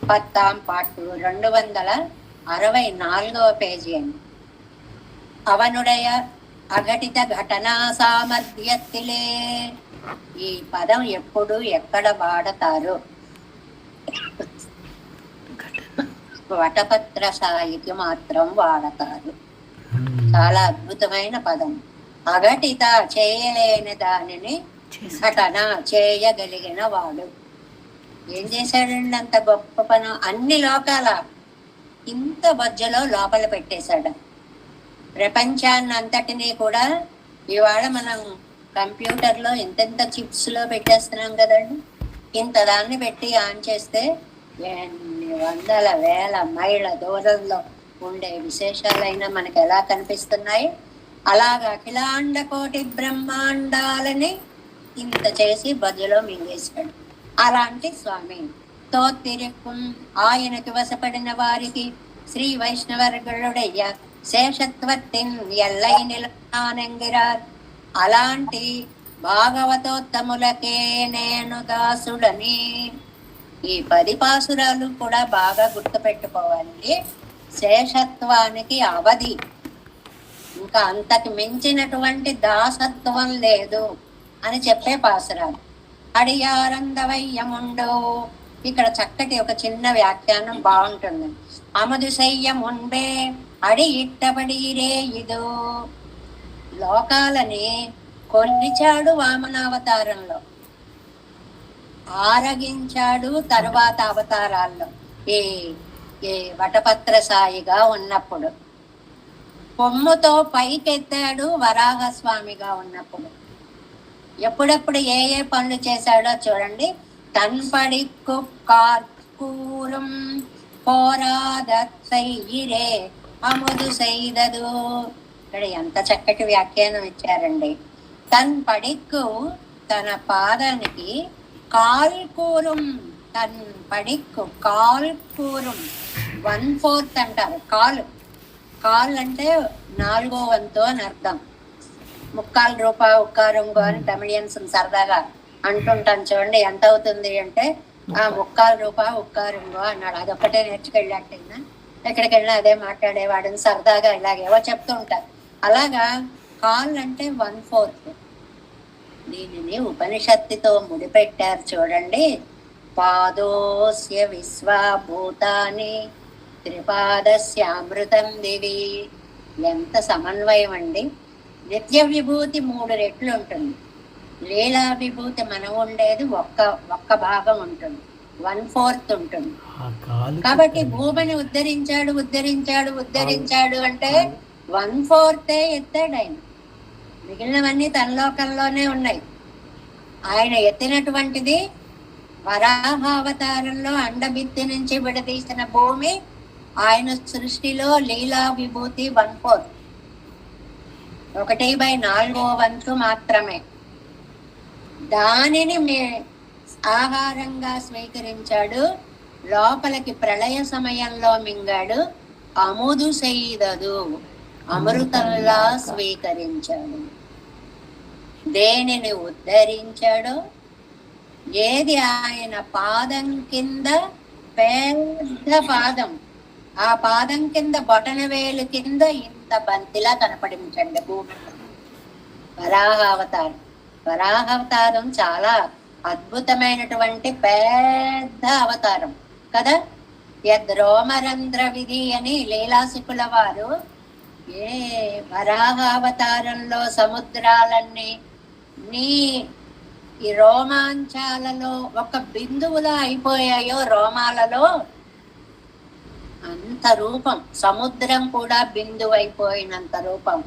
10ాం పాటు 264వ పేజీ అండి. అవనుడయ అఘటిత ఘటనా సామర్థ్యతిలే. ఈ పదం ఎప్పుడు ఎక్కడ వాడతారు? వటపత్ర సాయికి మాత్రం వాడతారు. చాలా అద్భుతమైన పదం. అఘటిత చేయలేని దానిని ఘటన చేయగలిగిన వాడు. ఏం చేశాడండి అంత గొప్ప పని? అన్ని లోకాల ఇంత బొజ్జలో లోపల పెట్టేశాడు. ప్రపంచాన్ని అంతటినీ కూడా ఇవాళ మనం కంప్యూటర్లో ఇంతెంత చిప్స్ లో పెట్టేస్తున్నాం కదండి. ఇంత దాన్ని పెట్టి ఆన్ చేస్తే ఎన్ని వందల వేల మైళ్ళ దూరంలో ఉండే విశేషాలైనా మనకు ఎలా కనిపిస్తున్నాయి. అలాగా అఖిలాండ కోటి బ్రహ్మాండాలని ఇంత చేసి బజ్జలో మింగేశాడు. అలాంటి స్వామి తోత్తిరిక్కుం ఆయనకి వశపడిన వారికి శ్రీ వైష్ణవర్గళుడయ్య శేషత్వత్తిన్ ఎల్లై నిలనానంగిరార్. అలాంటి భాగవతోత్తములకే నేను దాసుడని. ఈ 10 పాసురాలు కూడా బాగా గుర్తుపెట్టుకోవాలి. శేషత్వానికి అవధి, ఇంకా అంతకు మించినటువంటి దాసత్వం లేదు అని చెప్పే పాసురాలు. అడియారందవయ్యముండో. ఇక్కడ చక్కటి ఒక చిన్న వ్యాఖ్యానం బాగుంటుంది. అమదుశయ్యముంబే అడి ఇట్టబడిరే ఇదో. లోకాలని కొలిచాడు వామనావతారంలో, ఆరగించాడు తరువాత అవతారాల్లో. ఈ వటపత్ర సాయిగా ఉన్నప్పుడు, కొమ్ముతో పైకెత్తాడు వరాహస్వామిగా ఉన్నప్పుడు. ఎప్పుడెప్పుడు ఏ ఏ పనులు చేశాడో చూడండి. తన్పడిక్కు కార్కూరం పోరాదత్సైరే అముదు సైదదు. ఇక్కడ ఎంత చక్కటి వ్యాఖ్యానం ఇచ్చారండి. తన్ పడిక్కు తన పాదానికి కాల్కూరం, తన్ పడిక్కు కాల్కూరం 1/4 అంటారు. కాల్ అంటే 4వ వంతు అని అర్థం. 3/4 రూపాయి ఉక్కారంగో అని తమిళియన్స్ సరదాగా అంటుంటాను చూడండి. ఎంత అవుతుంది అంటే 3/4 రూపాయి ఉక్కారంగో అన్నాడు. అదొక్కటే నేర్చుకెళ్ళాటైనా ఎక్కడికి వెళ్ళినా అదే మాట్లాడేవాడని సరదాగా ఇలాగేవో చెప్తూ ఉంటారు. అలాగా కాల్ అంటే 1/4. దీనిని ఉపనిషత్తుతో ముడిపెట్టారు చూడండి. పాదోస్య విశ్వభూతాని త్రిపాదస్యామృతం దివి. ఎంత సమన్వయం అండి. నిత్య విభూతి 3 రెట్లు ఉంటుంది. లీలా విభూతి మనం ఉండేది ఒక్క భాగం ఉంటుంది, 1/4 ఉంటుంది. కాబట్టి భూమిని ఉద్ధరించాడు అంటే 1/4 ఎత్తాడు ఆయన. మిగిలినవన్నీ తన లోకంలోనే ఉన్నాయి. ఆయన ఎత్తినటువంటిది వరాహావతారంలో అండబిత్తి నుంచి విడదీసిన భూమి. ఆయన సృష్టిలో లీలా విభూతి 1/4, 1/4 వంతు మాత్రమే. దానిని ఆహారంగా స్వీకరించాడు. లోపలికి ప్రళయ సమయంలో మింగాడు, అముదు సెయ్యదు, అమృతంలా స్వీకరించాడు. దేనిని ఉద్ధరించాడో, ఏది ఆయన పాదం కింద, పెద్ద పాదం, ఆ పాదం కింద బొటన వేలు కింద ఇంత బంతిలా కనపడించండి భూమి. వరాహావతారం. వరాహావతారం చాలా అద్భుతమైనటువంటి పెద్ద అవతారం కదా. యద్రోమరంధ్ర విధి అని లీలాసుకుల వారు ఏ వరాహావతారంలో సముద్రాలన్నీ నీ ఈ రోమాంచాలలో ఒక బిందువులా అయిపోయాయో, రోమాలలో అంత రూపం, సముద్రం కూడా బిందువు అయిపోయినంత రూపం.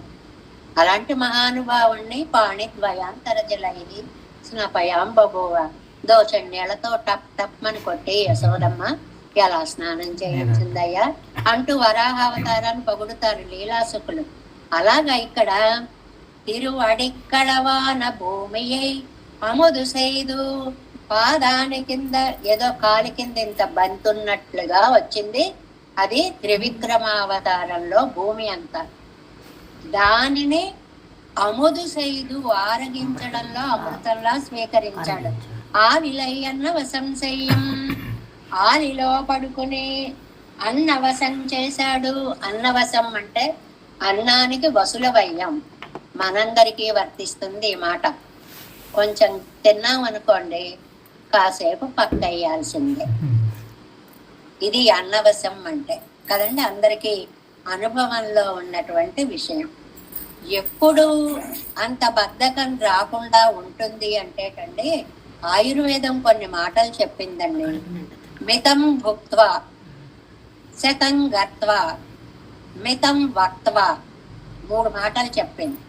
అలాంటి మహానుభావుణ్ణి పాణిద్వయాంతర జలైది స్నపయాం బభూవ. దోచండ్యాలతో టప్ టప్ అని కొట్టి యశోదమ్మ ఎలా స్నానం చేయించిందయ్యా అంటూ వరాహావతారాన్ని పొగుడుతారు లీలాసుకులు. అలాగా ఇక్కడ తిరువడిక్కడవాన భూమియై అముదు సేదు, పాదాని కింద ఏదో కాలి కింద ఇంత బంతున్నట్లుగా వచ్చింది. అది త్రివిక్రమావతారంలో భూమి అంతా. దానిని అముదు సేదు, ఆరగించడంలో అమృతంలా స్వీకరించాడు. ఆలిలయ్యన్న వసంశయ్యం, ఆలిలో పడుకుని అన్నవశం చేశాడు. అన్నవశం అంటే అన్నానికి వసులవయ్యం. మనందరికీ వర్తిస్తుంది ఈ మాట. కొంచెం తిన్నాం అనుకోండి, కాసేపు పక్కయ్యాల్సిందే. ఇది అన్నవశం అంటే కదండి, అందరికీ అనుభవంలో ఉన్నటువంటి విషయం. ఎప్పుడు అంత బద్ధకం రాకుండా ఉంటుంది అంటేటండి, ఆయుర్వేదం కొన్ని మాటలు చెప్పిందండి. మితం భుక్త్వా శతం గత్వా మితం వక్త్వా, 3 మాటలు చెప్పింది.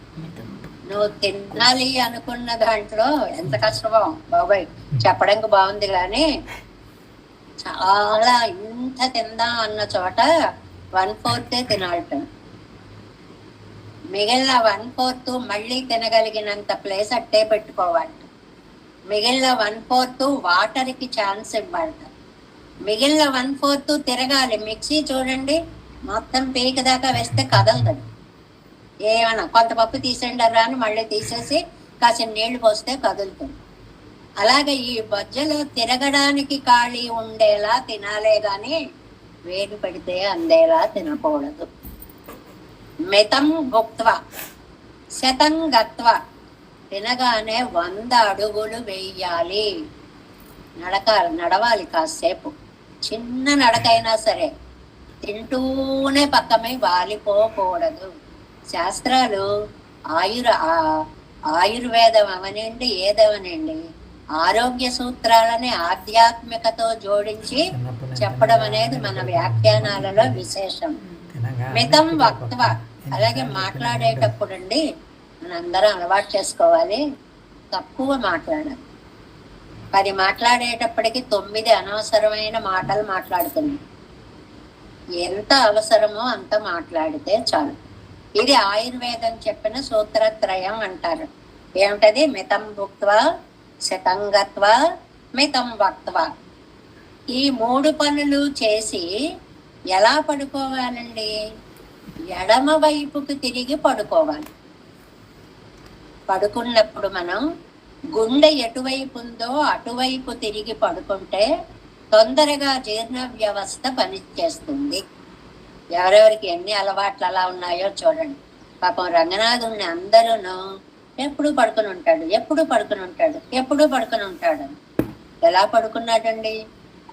నువ్వు తినాలి అనుకున్న దాంట్లో ఎంత కష్టమో బాబాయ్ చెప్పడానికి బాగుంది, కానీ చాలా ఇంత తిందాం అన్న చోట 1/4 తినాలట. మిగిలిన 1/4 మళ్ళీ తినగలిగినంత ప్లేస్ అట్టే పెట్టుకోవాలి. మిగిలిన 1/4 వాటర్కి ఛాన్స్ ఇవ్వాలట. మిగిలిన 1/4 తిరగాలి. మిక్సీ చూడండి, మొత్తం పీక దాకా వేస్తే కదలదు. ఏమన్నా కొంత పప్పు తీసేయండి అని మళ్ళీ తీసేసి కాసిన నీళ్లు పోస్తే కదులుతుంది. అలాగే ఈ బొజ్జలో తిరగడానికి ఖాళీ ఉండేలా తినాలే గాని వేడి పెడితే అందేలా తినకూడదు. మితం భుక్త్వా శతం గత్వా, తినగానే 100 అడుగులు వేయాలి. నడవాలి కాసేపు, చిన్న నడకైనా సరే. తింటూనే పక్కమై వాలిపోకూడదు. శాస్త్రాలు ఆయుర్వేదం అవనండి, ఏదవనండి, ఆరోగ్య సూత్రాలని ఆధ్యాత్మికతో జోడించి చెప్పడం అనేది మన వ్యాఖ్యానాలలో విశేషం. మితం వక్త్వ. అలాగే మాట్లాడేటప్పుడు అండి మనందరం అలవాటు చేసుకోవాలి, తక్కువ మాట్లాడాలి. 10 మాట్లాడేటప్పటికి 9 అనవసరమైన మాటలు మాట్లాడుతున్నాం. ఎంత అవసరమో అంత మాట్లాడితే చాలు. ఇది ఆయుర్వేదం చెప్పిన సూత్రత్రయం అంటారు. ఏమిటది? మితం భుక్త్వా శతం గత్వా మితం వక్త్వా. ఈ 3 పనులు చేసి ఎలా పడుకోవాలండి? ఎడమ వైపుకు తిరిగి పడుకోవాలి. పడుకున్నప్పుడు మనం గుండె ఎటువైపు ఉందో అటువైపు తిరిగి పడుకుంటే తొందరగా జీర్ణ వ్యవస్థ పనిచేస్తుంది. ఎవరెవరికి ఎన్ని అలవాట్లు అలా ఉన్నాయో చూడండి. పాపం రంగనాథుని అందరూను ఎప్పుడు పడుకుని ఉంటాడు. ఎలా పడుకున్నాడండి?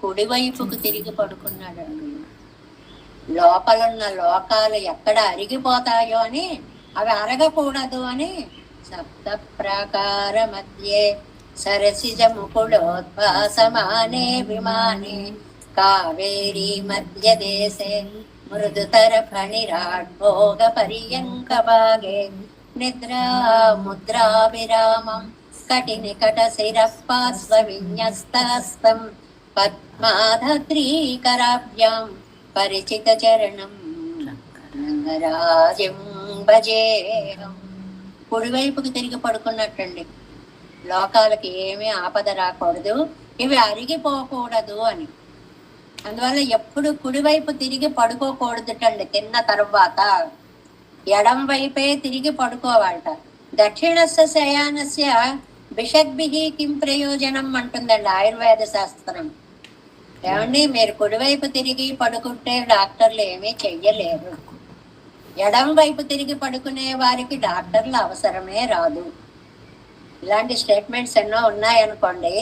కుడివైపుకు తిరిగి పడుకున్నాడండి. లోపలున్న లోకాలు ఎక్కడ అరిగిపోతాయో అని, అవి అరగకూడదు అని సప్త ప్రాకార మధ్యే సరసిజ ముకుళోద్భాసమానే విమానే కావేరీ మధ్య దేశే మృదుతర ఫణిరాట్ భోగ పర్యంక భాగే నిద్రా ముద్రా విరామం కటినికట శిరపార్శ్వ విన్యస్తాస్తం పద్మాధత్రీకరాభ్యాం పరిచిత చరణం రంగరాజం భజేహం. కుడివైపుకి తిరిగి పడుకున్నట్టండి. లోకాలకి ఏమీ ఆపద రాకూడదు, ఇవి అరిగిపోకూడదు అని. అందువల్ల ఎప్పుడు కుడివైపు తిరిగి పడుకోకూడదుటండి. తిన్న తర్వాత ఎడం వైపే తిరిగి పడుకోవాలట. దక్షిణస్య శయానస్య బిషగ్భిహి కిం ప్రయోజనం అంటుందండి ఆయుర్వేద శాస్త్రం. ఏమండి, మీరు కుడివైపు తిరిగి పడుకుంటే డాక్టర్లు ఏమీ చెయ్యలేరు. ఎడం వైపు తిరిగి పడుకునే వారికి డాక్టర్లు అవసరమే రాదు. ఇలాంటి స్టేట్మెంట్స్ ఎన్నో ఉన్నాయనుకోండి.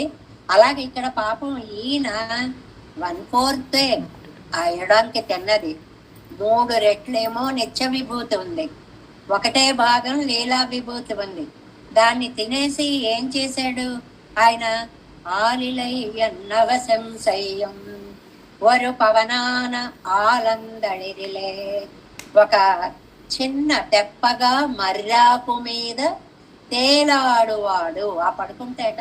అలాగే ఇక్కడ పాపం ఈయన 1/4 ఆ ఎడానికి తిన్నది, 3 రెట్లేమో నిత్య విభూతి ఉంది, 1 భాగం లీలా విభూతి ఉంది. దాన్ని తినేసి ఏం చేశాడు ఆయన? ఆలిలయ్యన్నవశం సయ్యం ఒక పవనాన ఆలందళిరిలే. ఒక చిన్న తెప్పగా మర్రాకు మీద తేలాడువాడు. ఆ పడుకుంటేట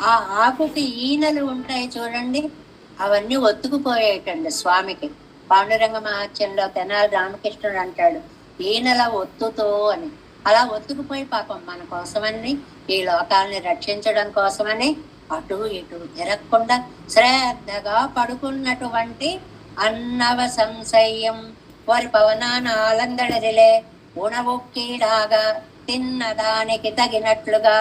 ఆ ఆకుకి ఈనెలు ఉంటాయి చూడండి, అవన్నీ ఒత్తుకుపోయేటండి స్వామికి. పాండురంగ మహాత్యంలో తెనాలి రామకృష్ణుడు అంటాడు, ఈనెల ఒత్తుతో అని. అలా ఒత్తుకుపోయి పాపం మన కోసమని, ఈ లోకాలని రక్షించడం కోసమని అటు ఇటు తిరగకుండా శ్రద్ధగా పడుకున్నటువంటి అన్నవ సంశయం వారి పవనాన ఆలందడిలే ఉణవొక్కీడాగా తిన్నదానికి తగినట్లుగా.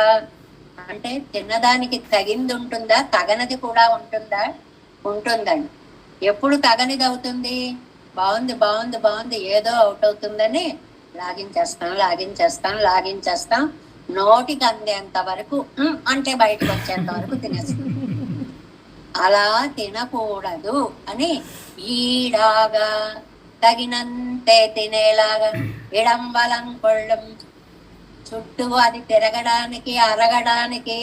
అంటే తిన్నదానికి తగింది ఉంటుందా, తగనది కూడా ఉంటుందా? ఉంటుందండి. ఎప్పుడు తగనిది అవుతుంది? బాగుంది బాగుంది బాగుంది ఏదో అవుట్ అవుతుందని లాగించేస్తాం, నోటికి అందేంత వరకు అంటే బయటకు వచ్చేంత వరకు తినేస్తాం. అలా తినకూడదు అని ఈడాగా తగినంతే తినేలాగా ఇడంబలం కొళ్ళం. చుట్టూ అది తిరగడానికి అరగడానికి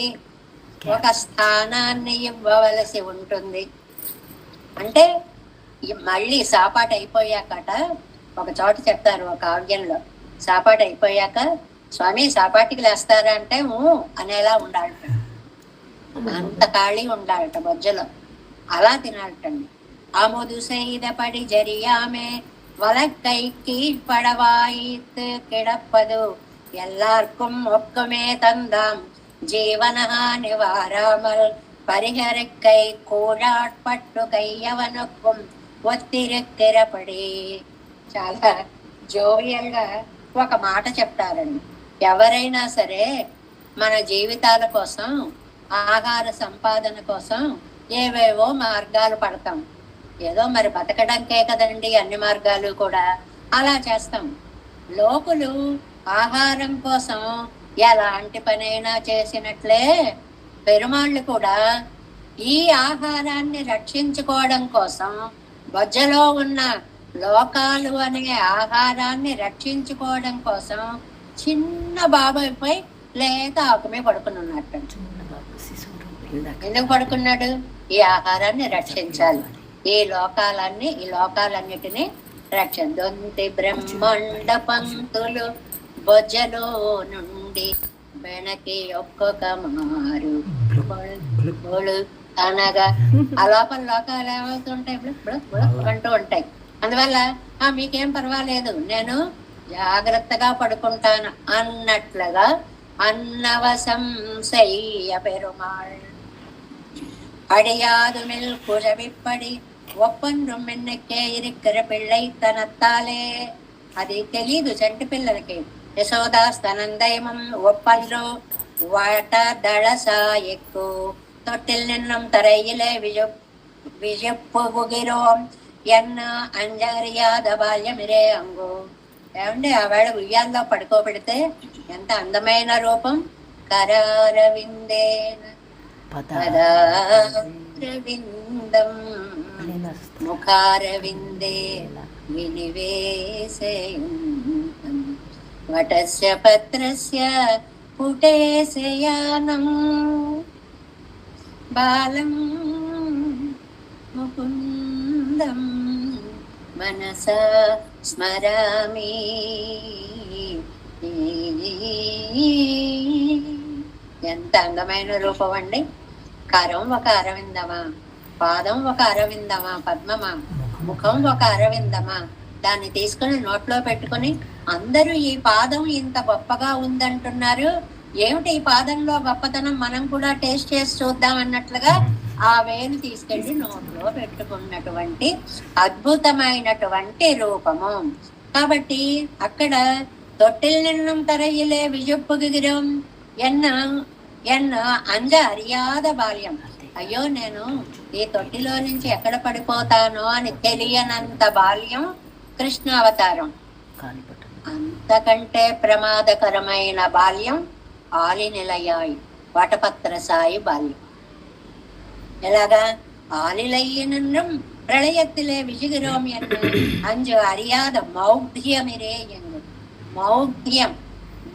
ఒక స్థానాన్ని ఇవ్వవలసి ఉంటుంది. అంటే మళ్ళీ సాపాటు అయిపోయాకట ఒక చోట చెప్తారు, ఒక కావ్యంలో, సాపాటు అయిపోయాక స్వామి సాపాటికి లేస్తారా అంటే అనేలా ఉండాలట. అంత ఖాళీ ఉండాలట మధ్యలో. అలా తినాలటండి. ఆమోదు செய்தபடி ஜரியாமே வலக்கை கீழ்படவாயித்து கிடப்பது எல்லாருக்கும் ஒக்கமே தந்தாம் జీవనహాని వారామల్ పరిహరక్కై కూడాట్పట్టు కయ్యవనొక్కుం ఒత్తిరెక్కిరపడి. చాలా జోవియల్ గా ఒక మాట చెప్తారండి. ఎవరైనా సరే మన జీవితాల కోసం, ఆహార సంపాదన కోసం ఏవేవో మార్గాలు పడతాం. ఏదో మరి బతకడానికే కదండి అన్ని మార్గాలు కూడా. అలా చేస్తాం. లోకులు ఆహారం కోసం ఎలాంటి పనైనా చేసినట్లే పెరుమాళ్ళు కూడా ఈ ఆహారాన్ని రక్షించుకోవడం కోసం బొజ్జలో ఉన్న లోకాలు అనే ఆహారాన్ని రక్షించుకోవడం కోసం చిన్న బాబాయ్పై లేక ఆకుమే పడుకుని ఉన్నట్టు. ఎందుకు పడుకున్నాడు? ఈ ఆహారాన్ని రక్షించాలి, ఈ లోకాలన్నిటినీ దొంతి బ్రహ్మాండ పంతులు బొజ్జలో నుండి వెనక్కి ఒక్కొక్క మారు అనగా ఆ లోపల లోకాలు ఏమవుతుంటాయి అంటూ ఉంటాయి. అందువల్ల మీకేం పర్వాలేదు, నేను జాగ్రత్తగా పడుకుంటాను అన్నట్లుగా అన్నవసం செய்ய பெருமாள் அடியாது மெல் குழவிப்படி ஒப்பன்றும் என்னக்கே இருக்கிற பிள்ளை தனத்தாலே. అది తెలీదు చంటి పిల్లలకి. యశోదా స్తనందయమం ఒప్పల్లు వాట దళసాయెక్కు தொட்டில் நின்னும் தரையிலே విజప్పుగిరోం ఎన్న అంజరియాద బాల్యమిరే అంగు. ఏమంటే ఆవేళ ఉయ్యాల్లో పడుకోబెడితే ఎంత అందమైన రూపం. కరారవిందేన పదారవిందం ముఖారవిందే వినివేశయంతం వటస్య పత్రస్య పుటే శయానం బాలం ముకుందం మనసా స్మరామి. ఎంత అందమైన రూపం అండి. కరం ఒక అరవిందమా, పాదం ఒక అరవిందమా, పద్మమా, ముఖం ఒక అరవిందమా. దాన్ని తీసుకుని నోట్లో పెట్టుకుని అందరూ ఈ పాదం ఇంత గొప్పగా ఉందంటున్నారు, ఏమిటి ఈ పాదంలో గొప్పతనం, మనం కూడా టేస్ట్ చేసి చూద్దాం అన్నట్లుగా ఆ వేలు తీసుకెళ్లి నోట్లో పెట్టుకున్నటువంటి అద్భుతమైనటువంటి రూపము. కాబట్టి అక్కడ தொட்டில் நின்னும் தரையிலே విజుప్పుగిరం ఎన్న ఎన్న అంజ అరియాద బాల్యం. అయ్యో నేను ఈ తొట్టిలో నుంచి ఎక్కడ పడిపోతానో అని తెలియనంత బాల్యం కృష్ణావతారం. అంతకంటే ప్రమాదకరమైన బాల్యం ఆలినిలయాయి వటపత్ర సాయి బాల్యం. ఎలాగా? ஆலிலையினும் பிரளயத்திலே விஜுகிறோம் என்று அஞ்சு அறியாத మౌఢ్యమిరే ఎందు. మౌఢ్యం,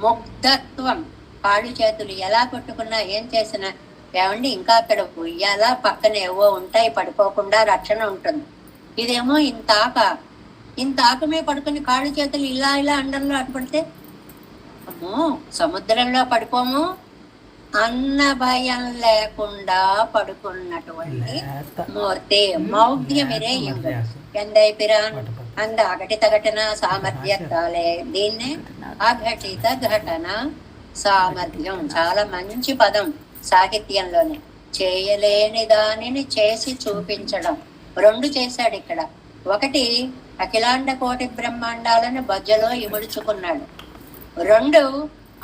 ముగ్ధత్వం. కాళ్ళు చేతులు ఎలా కొట్టుకున్నా ఏం చేసినా ఏమండి ఇంకా అక్కడ ఉయ్యాలా పక్కన ఏవో ఉంటాయి, పడిపోకుండా రక్షణ ఉంటుంది. ఇదేమో ఇంత ఆకమే పడుకుని కాళ్ళు చేతులు ఇలా ఇలా అండంలో అటుపడితే అమ్మో సముద్రంలో పడిపోము అన్న భయం లేకుండా పడుకున్నటువంటి మూర్తి మౌఢ్యమిరే ఇంగు. ఎందై పిరాన్ అంద అఘటిత ఘటన సామర్థ్యతాలే. దీన్నే అఘటిత ఘటన సామర్థ్యం. చాలా మంచి పదం సాహిత్యంలోనే. చేయలేని దానిని చేసి చూపించడం. రెండు చేశాడు ఇక్కడ. ఒకటి అఖిలాండ కోటి బ్రహ్మాండాలను బజ్జలో ఇముడుచుకున్నాడు. రెండు,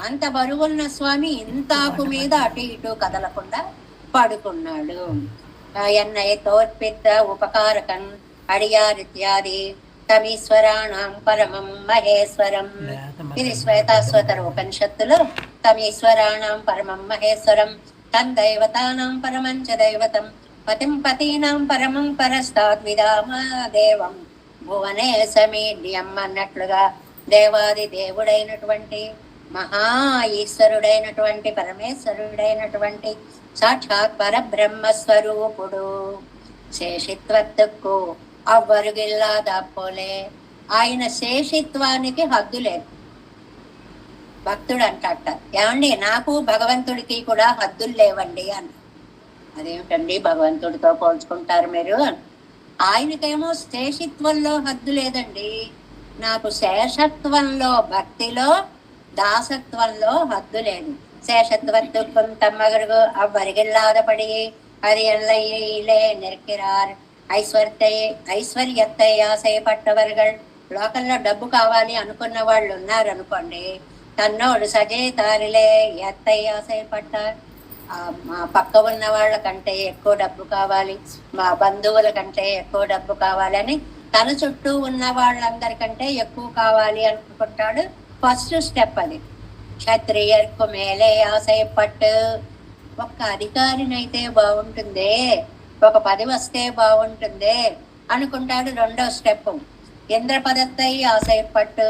అంత బరువున్న స్వామి ఇంతాకు మీద అటు ఇటు కదలకుండా పడుకున్నాడు. ఎన్నై తోర్పిద్ద ఉపకారకం అడియారిత్యాది తమీశ్వరాణం పరమం మహేశ్వరం. ఇది శ్వేతాశ్వతర ఉపనిషత్తులో తమీశ్వరాణం పరమం మహేశ్వరం తన్దైవతానాం పరమం చ దైవతం పతిం పతీనాం పరమం పరస్తాద్ విదామ దేవం భువనే సమీడ్యం అన్నట్లుగా దేవాది దేవుడైనటువంటి మహా ఈశ్వరుడైనటువంటి పరమేశ్వరుడైనటువంటి సాక్షాత్ పరబ్రహ్మ స్వరూపుడు శేషిత్వత్తుకు అవ్వరుగిల్లాద పోలే. ఆయన శేషిత్వానికి హద్దు లేదు. భక్తుడు అంటట, ఏమండి నాకు భగవంతుడికి కూడా హద్దులు లేవండి అని. అదేమిటండి భగవంతుడితో పోల్చుకుంటారు మీరు? ఆయనకేమో శేషిత్వంలో హద్దు లేదండి. నాకు శేషత్వంలో, భక్తిలో, దాసత్వంలో హద్దు లేదు. శేషత్వத்துக்கும் தம்மகர்கு அவ்வருகில்லாதபடி அது எல்லையிலே நிற்கிறார். ఐశ్వర్యத்தை ఆశయపట్టవర్గల్. లోకల్లో డబ్బు కావాలి అనుకున్న వాళ్ళు ఉన్నారనుకోండి, తన్నోడు సజేతారిలే ఎత్తై ఆశయపట్టారు. మా పక్క ఉన్న వాళ్ళ కంటే ఎక్కువ డబ్బు కావాలి, మా బంధువుల కంటే ఎక్కువ డబ్బు కావాలని తన చుట్టూ ఉన్న వాళ్ళందరికంటే ఎక్కువ కావాలి అనుకుంటాడు. ఫస్ట్ స్టెప్ అది. క్షత్రియర్కు మేలే ఆశయపట్టు. ఒక్క అధికారినైతే బాగుంటుందే, ఒక పది వస్తే బాగుంటుందే అనుకుంటాడు. రెండో స్టెప్ ఇంద్ర పదత్తై ఆశయపట్టు.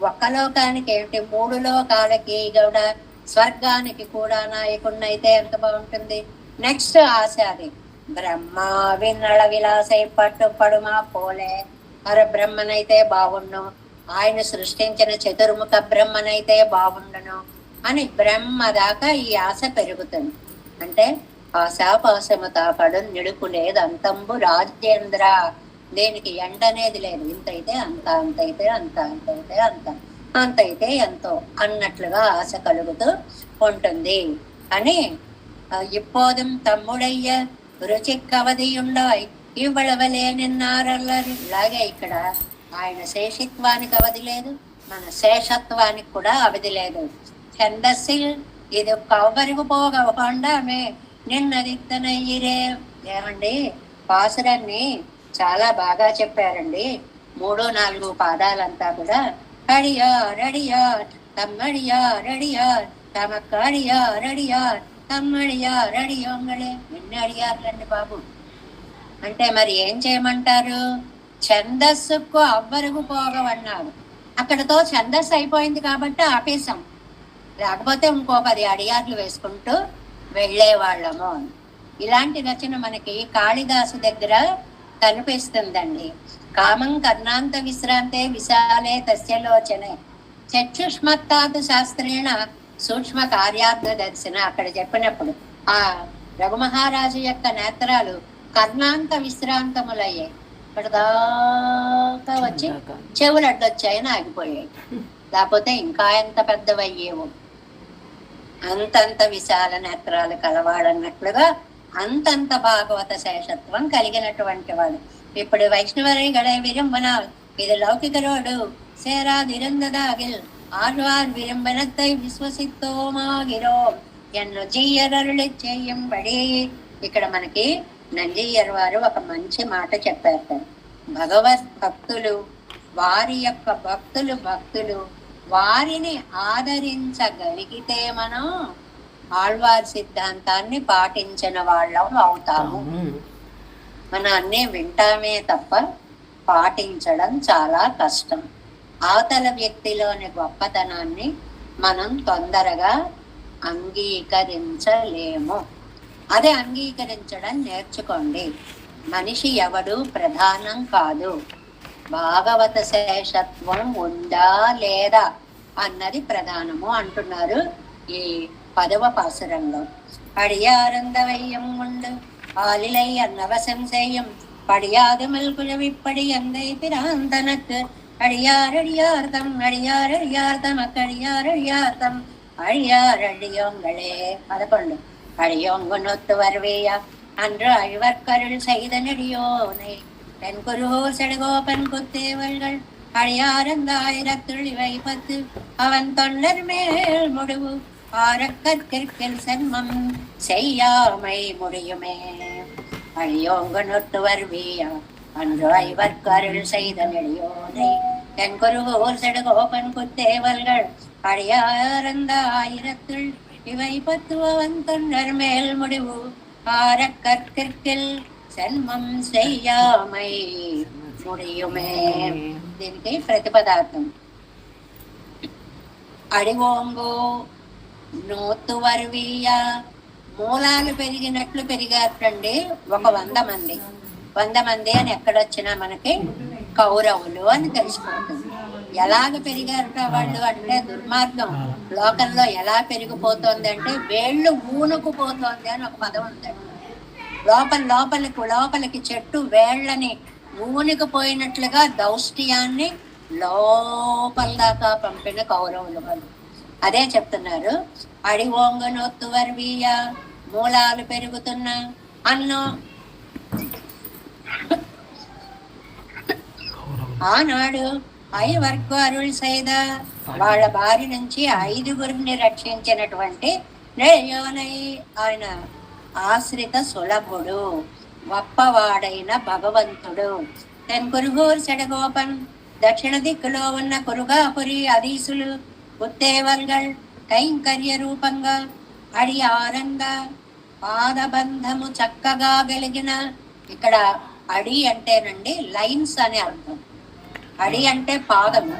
ఒక్క లోకానికి ఏమిటి, మూడు లోకాలకి కూడా, స్వర్గానికి కూడా నాయకుడినైతే ఎంత బాగుంటుంది. నెక్స్ట్ ఆశ అది. బ్రహ్మ విన్నళ విలాసైపట్టు పడుమా పోలే. పరబ్రహ్మనైతే బాగుండు, ఆయన సృష్టించిన చతుర్ముఖ బ్రహ్మనైతే బాగుండును అని బ్రహ్మ దాకా ఈ ఆశ పెరుగుతుంది. అంటే ఆశాపాశము తాపడు నిడుపు లేదు అంతంబు రాజేంద్ర. దేనికి ఎండ అనేది లేదు. ఇంతైతే అంత, అంతైతే అంత, అంతైతే అంత, అంతైతే ఎంతో అన్నట్లుగా ఆశ కలుగుతూ ఉంటుంది అని. ఇప్పోదుం తమ్ముడయ్య రుచి కవదియుండాయ్ ఇవ్వళవలే నిన్నారల్లరు. ఇలాగే ఇక్కడ ఆయన శేషిత్వానికి అవధి లేదు, మన శేషత్వానికి కూడా అవధి లేదు. ఛందస్సిల్ ఇది కవ్వరిగు పోగవకుండామే నిన్నదిత్తనయ్యిరే. ఏమండి పాసురాన్ని చాలా బాగా చెప్పారండి. 3-4 పాదాలంతా కూడా అడియార్ అడియార్ తమ్మడియార్ అడియార్ తమక్కడియార్ అడియార్ తమ్మడియార్ అడియోంగళే. ఎన్ని అడియార్లండి బాబు. అంటే మరి ఏం చేయమంటారు? ఛందస్సుకు అవ్వరుగు పోగవన్నాడు. అక్కడతో ఛందస్సు అయిపోయింది కాబట్టి ఆపేశాం. లేకపోతే ఇంకో 10 అడియార్లు వేసుకుంటూ వెళ్ళేవాళ్ళము. ఇలాంటి రచన మనకి కాళిదాసు దగ్గర కనిపిస్తుందండి. కామం కర్ణాంత విశ్రాంతే విశాలే తస్యలోచనే చక్షుష్మత్తాతు శాస్త్రేణ సూక్ష్మ కార్యార్థ దర్శన. అక్కడ చెప్పినప్పుడు ఆ రఘుమహారాజు యొక్క నేత్రాలు కర్ణాంత విశ్రాంతములయ్యాయి. ఇక్కడ దాకా వచ్చి చెవులు అడ్డొచ్చాయని ఆగిపోయాయి. లేకపోతే ఇంకా ఎంత పెద్దవయ్యేవో. అంతంత విశాల నేత్రాలు కలవాడన్నట్లుగా అంతంత భాగవత శేషత్వం కలిగినటువంటి వాడు. ఇప్పుడు వైష్ణవరిగడే విరంబన இது லௌகிகரோடு சேராதிருந்ததாகில் ஆழ்வார் விரும்பனத்தை విశ్వసిత్తోమాగిరోం ఎన్ను జీయరరుళి చెయ్యంబడి. ఇక్కడ మనకి నంజీయర్ వారు ఒక మంచి మాట చెప్పారు. భగవత్ భక్తులు వారి యొక్క భక్తులు వారిని ఆదరించగలిగితే మనం ఆళ్వార్ సిద్ధాంతాన్ని పాటించిన వాళ్ళం అవుతాము. మనం అన్నీ వింటామే తప్ప పాటించడం చాలా కష్టం. అవతల వ్యక్తిలోని గొప్పతనాన్ని మనం తొందరగా అంగీకరించలేము. అదే అంగీకరించడం నేర్చుకోండి. మనిషి ఎవడు ప్రధానం కాదు, భాగవత శేషత్వం ఉందా లేదా అన్నది ప్రధానము అంటున్నారు ఈ 10వ పాసురంలో. అడియారందవయ్యం ఉండు ஆலிலை அன்னவசம் செய்யும் படியாதுமல் குழவிப்படி எந்தை பிராந்தனக்கு அடியாரடியார்த்தம் அடியாரடியார்த்தம் அக்கடியாரடியார்த்தம் அழியாரடியோங்களே. 11 அழியோங்கு நொத்து வருவேயா அன்று அழிவர்கருள் செய்த நெடியோனை தென் குருகோர் செடுகோபன் குத்தேவர்கள் அழியாரந்தாயிரத்துள் இவை 10 அவன் தொண்டர் மேல் முடிவு ஆரக்கற்கிற்கில் சென்மம் செய்யாமை முடியுமே. அழியோங்கு நொட்டு வருவியா அன்று ஐவர்கருள் செய்த நெடியோனை தென் குருகோர் செடுகோபன் குத்தேவல்கள் அழியாரந்த ஆயிரத்துள் இவை 10 அவன் தொண்டர் மேல் முடிவு ஆரக்கற்கிற்கில் சென்மம் செய்யாமை முடியுమే. దీనికి ప్రతిపదార్థం అడివోంగు నోతు వర్వీయ. మూలాలు పెరిగినట్లు పెరిగారండి ఒక 100 మంది. 100 మంది అని ఎక్కడొచ్చినా మనకి కౌరవులు అని తెలిసిపోతుంది. ఎలాగ పెరిగారట వాళ్ళు అంటే దుర్మార్గం లోకంలో ఎలా పెరిగిపోతుంది అంటే వేళ్ళు ఊనుకుపోతోంది అని ఒక పదం ఉందండి. లోపలికి చెట్టు వేళ్లని ఊనికిపోయినట్లుగా దౌష్ట్యాన్ని లోపల దాకా పంపిన కౌరవులు వాళ్ళు. అదే చెప్తున్నారు. అడివోంగనొత్తు వర్వీయ మూలాలు పెరుగుతున్నా అన్నో. ఆనాడు 5 వర్గారులు సైద వాళ్ళ బారి నుంచి 5గురిని రక్షించినటువంటి ఆయన ఆశ్రిత సులభుడు గొప్పవాడైన భగవంతుడు. తెన్ కురుగూర్ సెడగోపన్ దక్షిణ దిక్కులో ఉన్న కురుగాపురి అధీసులు ఉత్తేవల్గల్ కైంకర్య రూపంగా అడి ఆరంగా పాదబంధము చక్కగా గలిగిన. ఇక్కడ అడి అంటేనండి లైన్స్ అని అర్థం. అడి అంటే పాదము,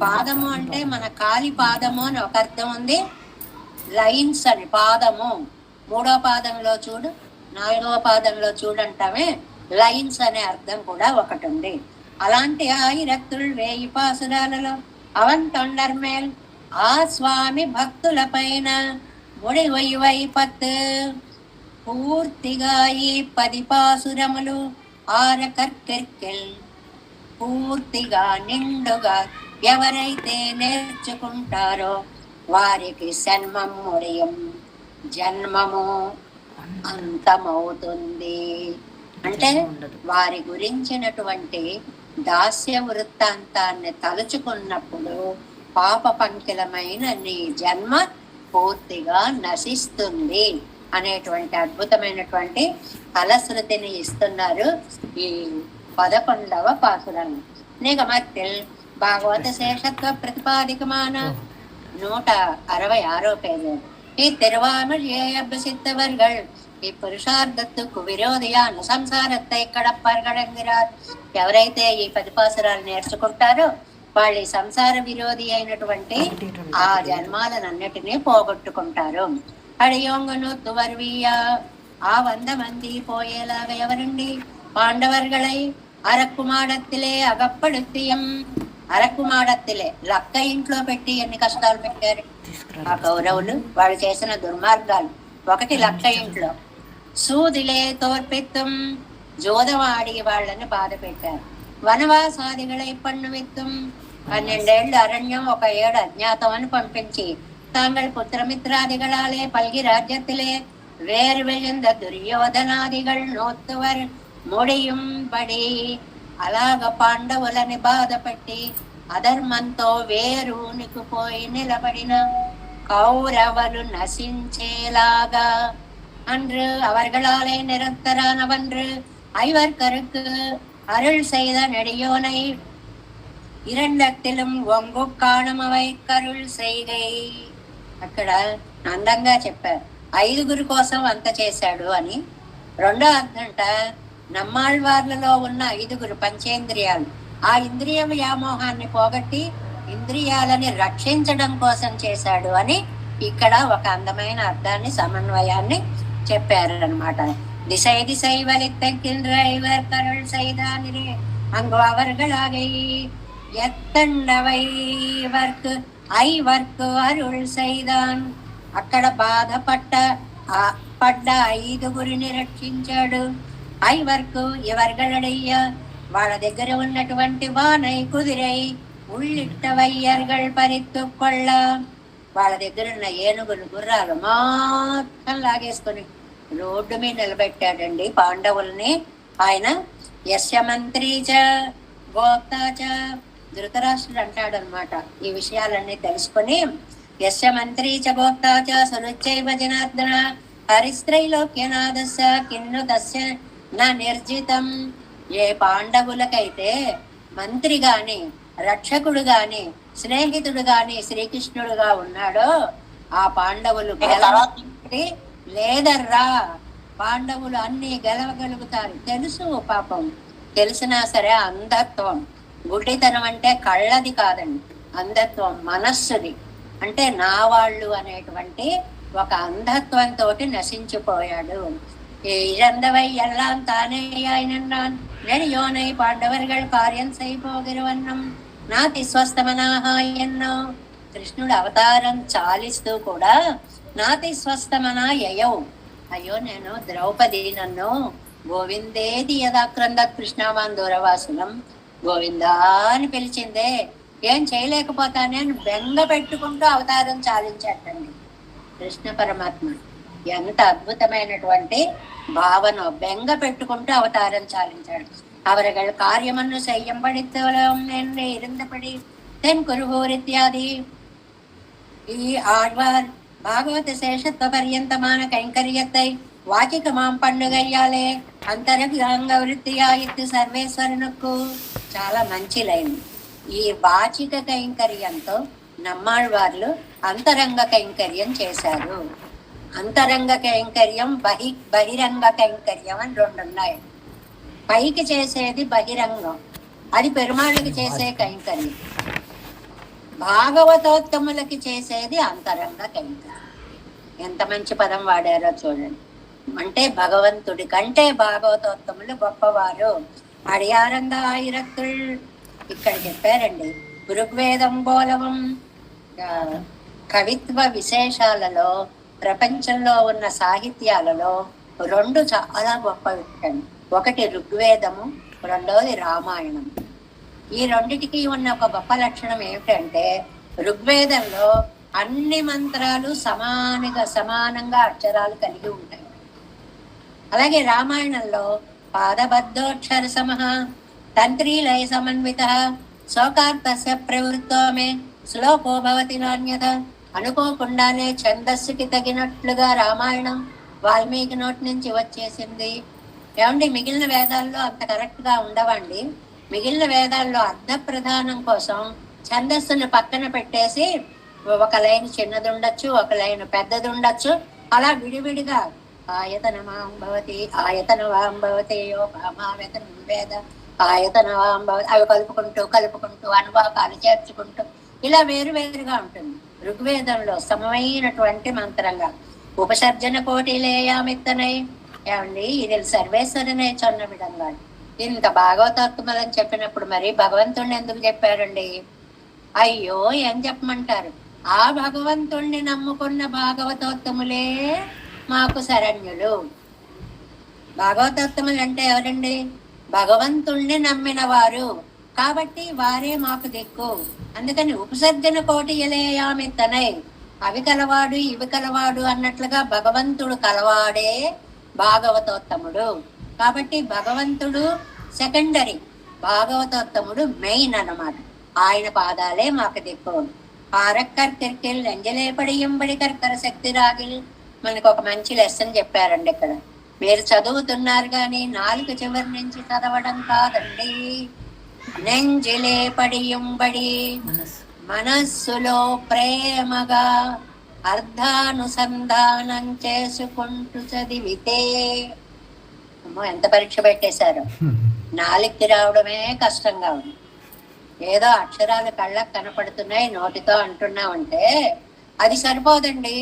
పాదము అంటే మన కాలి పాదము అని ఒక అర్థం ఉంది. లైన్స్ అని పాదము 3వ పాదంలో చూడు 4వ పాదంలో చూడంటామే లైన్స్ అనే అర్థం కూడా ఒకటి ఉంది. అలాంటి ఆయిరత్తులు 1000 పాసురాలలో అవన్ తొండర్మేల్ ఆ స్వామి భక్తుల పైన ముడి 10 పూర్తిగా ఈ 10 పాసురములు ఆరకర్కెల్ పూర్తిగా నిండుగా ఎవరైతే నేర్చుకుంటారో వారికి జన్మం ముడియం జన్మము అంతమవుతుంది. అంటే వారి గురించినటువంటి దాస్య వృత్తాంతాన్ని తలుచుకున్నప్పుడు పాప పంకిలమైన నీ జన్మ పూర్తిగా నశిస్తుంది అనేటువంటి అద్భుతమైనటువంటి ఫలశ్రుతిని ఇస్తున్నారు ఈ 11వ పాసురాన్ని. నిగమత్తిల్ భాగవత శేషత్వ ప్రతిపాదికమాన 166వ పేజీ. ఈ திருவாமழியபசித்தவர்கள் இப்புருஷார்த்தத்துக்கு విరోధియాన సంసారத்தை కడప్పర్గడంగిరార్. ఎవరైతే ఈ 10 పాసురాలు నేర్చుకుంటారో వాళ్ళు సంసార విరోధి అయినటువంటి ఆ జన్మాలనన్నిటినీ పోగొట్టుకుంటారు. అడియోంగను తువర్వీయ ఆ 100 మంది పోయేలాగా ఎవరండి? పాండవర్களை అరక్కుమాడత్తిలే అగప్పడుత్తియం. అరక్కుమాడత్తిలే లక్క ఇంట్లో పెట్టి ఎన్ని కష్టాలు పెట్టారు ఆ కౌరవులు. వాళ్ళు చేసిన దుర్మార్గాలు. 1 లక్క ఇంట్లో సూదిలే తోర్పెత్తం జోదవాడి వాళ్ళని బాధ పెట్టారు. వనవాసాదిகளை పన్ను విత్తం 12 ఏళ్ళు అరణ్యం 1 ఏడు అజ్ఞాతం అని పంపించి தாங்கள் புத்திரமித்ராதிகளாலே பல்கி ராஜ்யத்திலே வேறு விழுந்த துரியோதனாதிகள் நோத்துவர் முடியும்படி అలాగ పాండవులని బాధపెట్టి అధర్మంతో వేరూనికిపోయి నిలబడిన கௌரவரு நசிஞ்சேலாகா அன்று அவர்களாலே நிரந்தரானவன்று ஐவர்கருக்கு அருள் செய்த நெடியோனை இரண்டத்திலும் ఒంగు కాణమవై కరుల్ செய்கை. అక్కడ అందంగా చెప్పారు 5 కోసం అంత చేశాడు అని. రెండో అర్థంట నమ్మాళ్వార్లలో ఉన్న 5 పంచేంద్రియాలు ఆ ఇంద్రియ వ్యామోహాన్ని పోగొట్టి ఇంద్రియాలని రక్షించడం కోసం చేశాడు అని ఇక్కడ ఒక అందమైన అర్థాన్ని సమన్వయాన్ని చెప్పారు అనమాట. திசை திசை வலித்தக்கின்ற இவர் கருள் செய்தானிரே அங்கு அவர்களாகை ఎత్తండవై వర్క్ అరుள் செய்தான். అక్కడ బాధపడ్డ 5 రక్షించాడు. ఐవర్కు ఇవర్గళడయ్య వాళ్ళ దగ్గర ఉన్నటువంటి వానై కుదిరై ఉళ్ళిట్ట వయ్యర్గళ్ పరిత్తుకొళ్ళ వాళ్ళ దగ్గర ఉన్న ఏనుగులు గుర్రాలు మొత్తం లాగేసుకొని రోడ్డు మీద నిలబెట్టాడండి పాండవుల్ని ఆయన. యస్య మంత్రీ చ గోప్తా చ ధృతరాష్ట్రుడు అంటాడు అనమాట. ఈ విషయాలన్నీ తెలుసుకొని యస్య మంత్రీ చ గోప్తా చ సురుచైవ జనార్దన హరిస్త్రైలోక్యనాదస్య కిన్ను తస్య నా నిర్జితం. ఏ పాండవులకైతే మంత్రి గాని రక్షకుడు గాని స్నేహితుడు గాని శ్రీకృష్ణుడుగా ఉన్నాడో ఆ పాండవులు లేదర్రా, పాండవులు అన్ని గెలవగలుగుతారు. తెలుసు పాపం, తెలిసినా సరే అంధత్వం, గుడ్డితనం అంటే కళ్ళది కాదండి, అంధత్వం మనస్సుది. అంటే నా వాళ్ళు అనేటువంటి ఒక అంధత్వంతో నశించిపోయాడు. இழந்தவை எல்லாம் தானே நான் நெடியோனை పాండవర్గల్ కార్యం సైపోగిరువన్నం నాతి స్వస్థమనాహ ఎన్నో. కృష్ణుడు అవతారం చాలిస్తూ కూడా నాతి స్వస్థమనా యయౌ, అయ్యో నేను ద్రౌపది నన్ను గోవిందేది యదాక్రంద కృష్ణామాన్ దూరవాసులం గోవిందా అని పిలిచిందే, ఏం చేయలేకపోతానే అని బెంగ పెట్టుకుంటూ అవతారం చాలించటండి కృష్ణ పరమాత్మ. ఎంత అద్భుతమైనటువంటి భావన, బెంగ పెట్టుకుంటూ అవతారం చాలించాడు. அவர்கள் காரியமன்னு செய்யும்படித்தவளம் என்று இருந்தபடி தென் குருகூர் இத்தியாதி ఈ ఆళ్వార్ భాగవత శేషత్వ పర్యంతమాన కైంకర్యத்தை వాచికమాం పండుగయ్యాలే అంతరంగ వృత్తియాయిత్తు సర్వేశ్వరునకు. చాలా మంచి లైన్. ఈ వాచిక కైంకర్యంతో నమ్మాళ్వార్లు అంతరంగ కైంకర్యం చేశారు. అంతరంగ కైంకర్యం బహిరంగ కైంకర్యం అని 2 ఉన్నాయి. పైకి చేసేది బహిరంగం, అది పెరుమాళ్ళకి చేసే కైంకర్యం. భాగవతోత్తములకి చేసేది అంతరంగ కైంకర్యం. ఎంత మంచి పదం వాడారో చూడండి. అంటే భగవంతుడి కంటే భాగవతోత్తములు గొప్పవారు. అడియారంగ ఆయిరత్తుల్ ఇక్కడ చెప్పారండి. ఋగ్వేదం బోలవం కవిత్వ విశేషాలలో ప్రపంచంలో ఉన్న సాహిత్యాలలో 2 చాలా గొప్పవి. ఒకటి ఋగ్వేదము, రెండవది రామాయణం. ఈ రెండిటికి ఉన్న ఒక గొప్ప లక్షణం ఏమిటంటే ఋగ్వేదంలో అన్ని మంత్రాలు సమానంగా అక్షరాలు కలిగి ఉంటాయి. అలాగే రామాయణంలో పాదబద్ధోక్షర సమః తంత్రీ లయ సమన్విత శోకార్థస్య ప్రవృత్తోమే శ్లోకో భవతి నాణ్యత. అనుకోకుండానే ఛందస్సుకి తగినట్లుగా రామాయణం వాల్మీకి నోటి నుంచి వచ్చేసింది. ఏమండి, మిగిలిన వేదాల్లో అంత కరెక్ట్ గా ఉండవండి. మిగిలిన వేదాల్లో అర్థ ప్రధానం కోసం ఛందస్సును పక్కన పెట్టేసి ఒక లైన్ చిన్నది ఉండొచ్చు, ఒక లైన్ పెద్దది ఉండొచ్చు. అలా విడివిడిగా ఆయతనమాం భవతి ఆయతనవాం భవతి యోగమావేతనం వేద ఆయతనవాం భవతి అవి కలుపుకుంటూ అనువాకాలు చేర్చుకుంటూ ఇలా వేరువేరుగా ఉంటుంది. ఋగ్వేదంలో సమమైనటువంటి మంత్రంగా ఉపసర్జన కోటిలేయామిత్తనై. ఏమండి, ఇది సర్వేశ్వరునే చొన్న విధంగా ఇంత భాగవతోత్తములని చెప్పినప్పుడు మరి భగవంతుణ్ణి ఎందుకు చెప్పారండి? అయ్యో, ఏం చెప్పమంటారు? ఆ భగవంతుణ్ణి నమ్ముకున్న భాగవతోత్తములే మాకు శరణ్యులు. భాగవతోత్తములు అంటే ఎవరండి? భగవంతుణ్ణి నమ్మిన వారు. కాబట్టి వారే మాకు దిక్కు. అందుకని ఉపసర్జన కోటి ఎలేయామిత్తనై, అవి కలవాడు ఇవి కలవాడు అన్నట్లుగా భగవంతుడు కలవాడే భాగవతోత్తముడు. కాబట్టి భగవంతుడు సెకండరీ, భాగవతోత్తముడు మెయిన్ అన్నమాట. ఆయన పాదాలే మాకు దిక్కు. ఆరక్కర్కిల్ ఎంజలేపడియంబడి కర్కర శక్తి రాగిల్. మనకు ఒక మంచి లెసన్ చెప్పారండి ఇక్కడ. మీరు చదువుతున్నారు కానీ నాలుగు చివరి నుంచి చదవడం కాదండి. నెంజిలే పడియుంబడి మనస్సులో ప్రేమగా అర్ధానుసంధానం చేసుకుంటూ చదివితే. ఎంత పరీక్ష పెట్టేశారు. నాలుగుకి రావడమే కష్టంగా ఉంది. ఏదో అక్షరాలు కళ్ళకు కనపడుతున్నాయి నోటితో అంటున్నామంటే అది సరిపోదండి.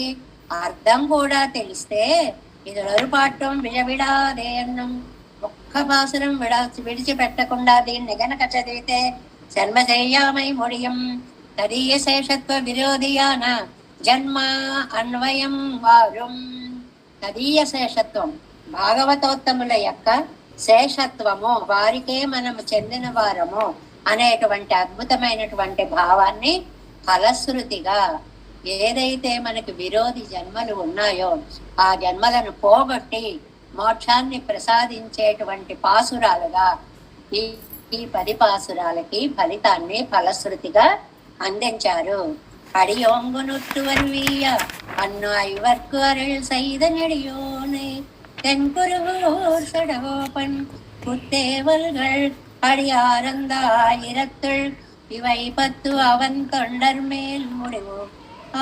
అర్థం కూడా తెలిస్తే ఇది నరుపాఠం విడవిడాదే అన్నం. ఒక్క పాసురం విడిచిపెట్టకుండా దీన్ని గనక చదివితే జన్మశయ్యామై ముడియం తదీయ శేషత్వ విరోధియాన జన్మ అన్వయం వారుం. తదీయ శేషత్వం భాగవతోత్తముల యొక్క శేషత్వము, వారికే మనము చెందిన వారము అనేటువంటి అద్భుతమైనటువంటి భావాన్ని ఫలశ్రుతిగా ఏదైతే మనకి విరోధి జన్మలు ఉన్నాయో ఆ జన్మలను పోగొట్టి మోక్షాన్ని ప్రసాదించేటువంటి పాసురాలుగా ఈ 10 పాసురాలకి ఫలితాన్ని ఫలశ్రుతిగా అందించారు. அடியோங்குனுட்டுவன்விய அன்னு ஐவர்க்கு அருள் செய்த நெடியோனே தென்குருகூர் சடகோபன் புத்தேவல்கள் அடியாரந்தாயிரத்துள் இவை 10 அவன் தொண்டர் மேல் முடிவு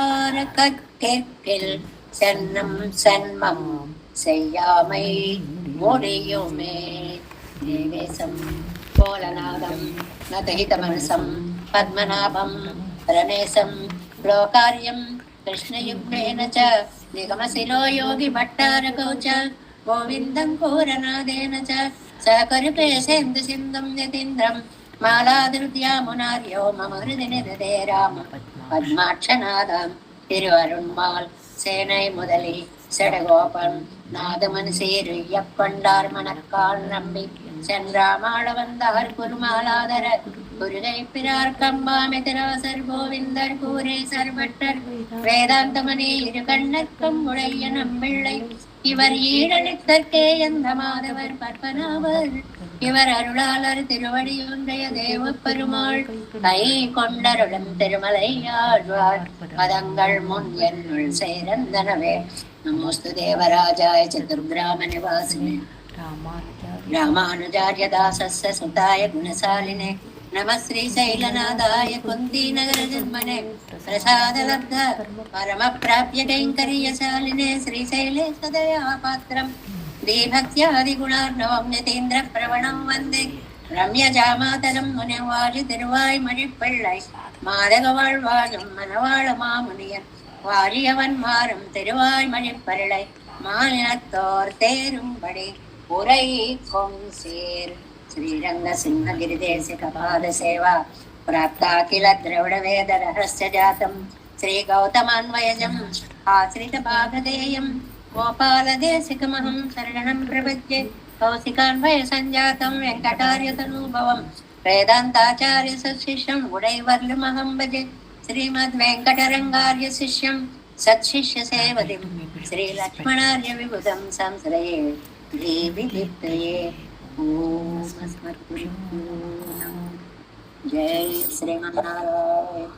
ஆர கற்கில் சென்னம் சென்மம் செய்யாமை முடியுமே. தேவேசம் போலநாதம் நதஹித மனசம் பத்மநாபம் రణేశం లోకార్యం కృష్ణయుగ్మేన చ నిగమశిలో యోగి భట్టారకౌ చ గోవిందం కూరనాదేన చ సకరుపే సేందు సింధం యతీంద్రం మాలాదృత్యామునార్యో మమ హృది నిదదే రామ పద్మాక్షనాదం తిరువరుణ్మాల్ சேனை முதலி செடகோபன் நாதமன் சீரு எப்பண்டார் மணக்கால் நம்பி சென்றாமாள வந்தார் குருமாலாதர குருகை பிறார் கம்பாமெதிராசர் கோவிந்தர் கூரே சர்வட்டர் வேதாந்தமனே இரு கண்ணற்கும் உடைய நம்பிள்ளை இவர் ஈழளித்தற்கே எந்த மாதவர் பற்பனாவர் இவர் அருளாளர் திருவடியுடைய தேவ பெருமாள் கை கொண்டருடன் திருமலை ஆழ்வார் பதங்கள் முன் என்னுள் சேரந்தனவே. நமோஸ்து தேவராஜாய சதுர்கிராம நிவாசினே ராமானுஜார்ய தாசஸ்ய சுதாய குணசாலினே நம ஸ்ரீ சைலநாதாய குந்தி நகர ஜன்மனே பிரசாதலப்த பரம பிராப்ய கைங்கரியசாலினே ஸ்ரீசைலே சதயா பாத்திரம் தீபக்தியாதிகுணார்ணவம் யதீந்திர பிரவணம் வந்தே ரம்ய ஜாமாதரம் முனிவாழி திருவாய் மழிப்பிள்ளை மாதக வாழ்வாழும் மனவாழ மாமுனியன் வாழியவன் மாறும் திருவாய் மழிப்பருளை மாநிலத்தோர் தேரும்படி உரை கொngsசேர். శ్రీరంగ సింహగిరిదేశిక పాద సేవా ప్రాప్తాఖిల ద్రవిడ వేద రహస్య జాతం శ్రీ గౌతమాన్వయజం ఆశ్రిత భాగధేయం గోపాలదేశికమహం శరణం ప్రపద్యే. కౌశికాన్వయ సంజాతం వెంకటార్యతనూభవం వేదాంతాచార్య శిష్యం ఉడైవర్లుమహం భజే. శ్రీమద్ వెంకటరంగార్య శిష్యం సత్శిష్య సేవతిం శ్రీ లక్ష్మణార్య విబుధం సంశ్రయే దేవిదిప్తయే. ఓం అస్మద్గురుభ్యో నమః. జై శ్రీమన్నారాయణ.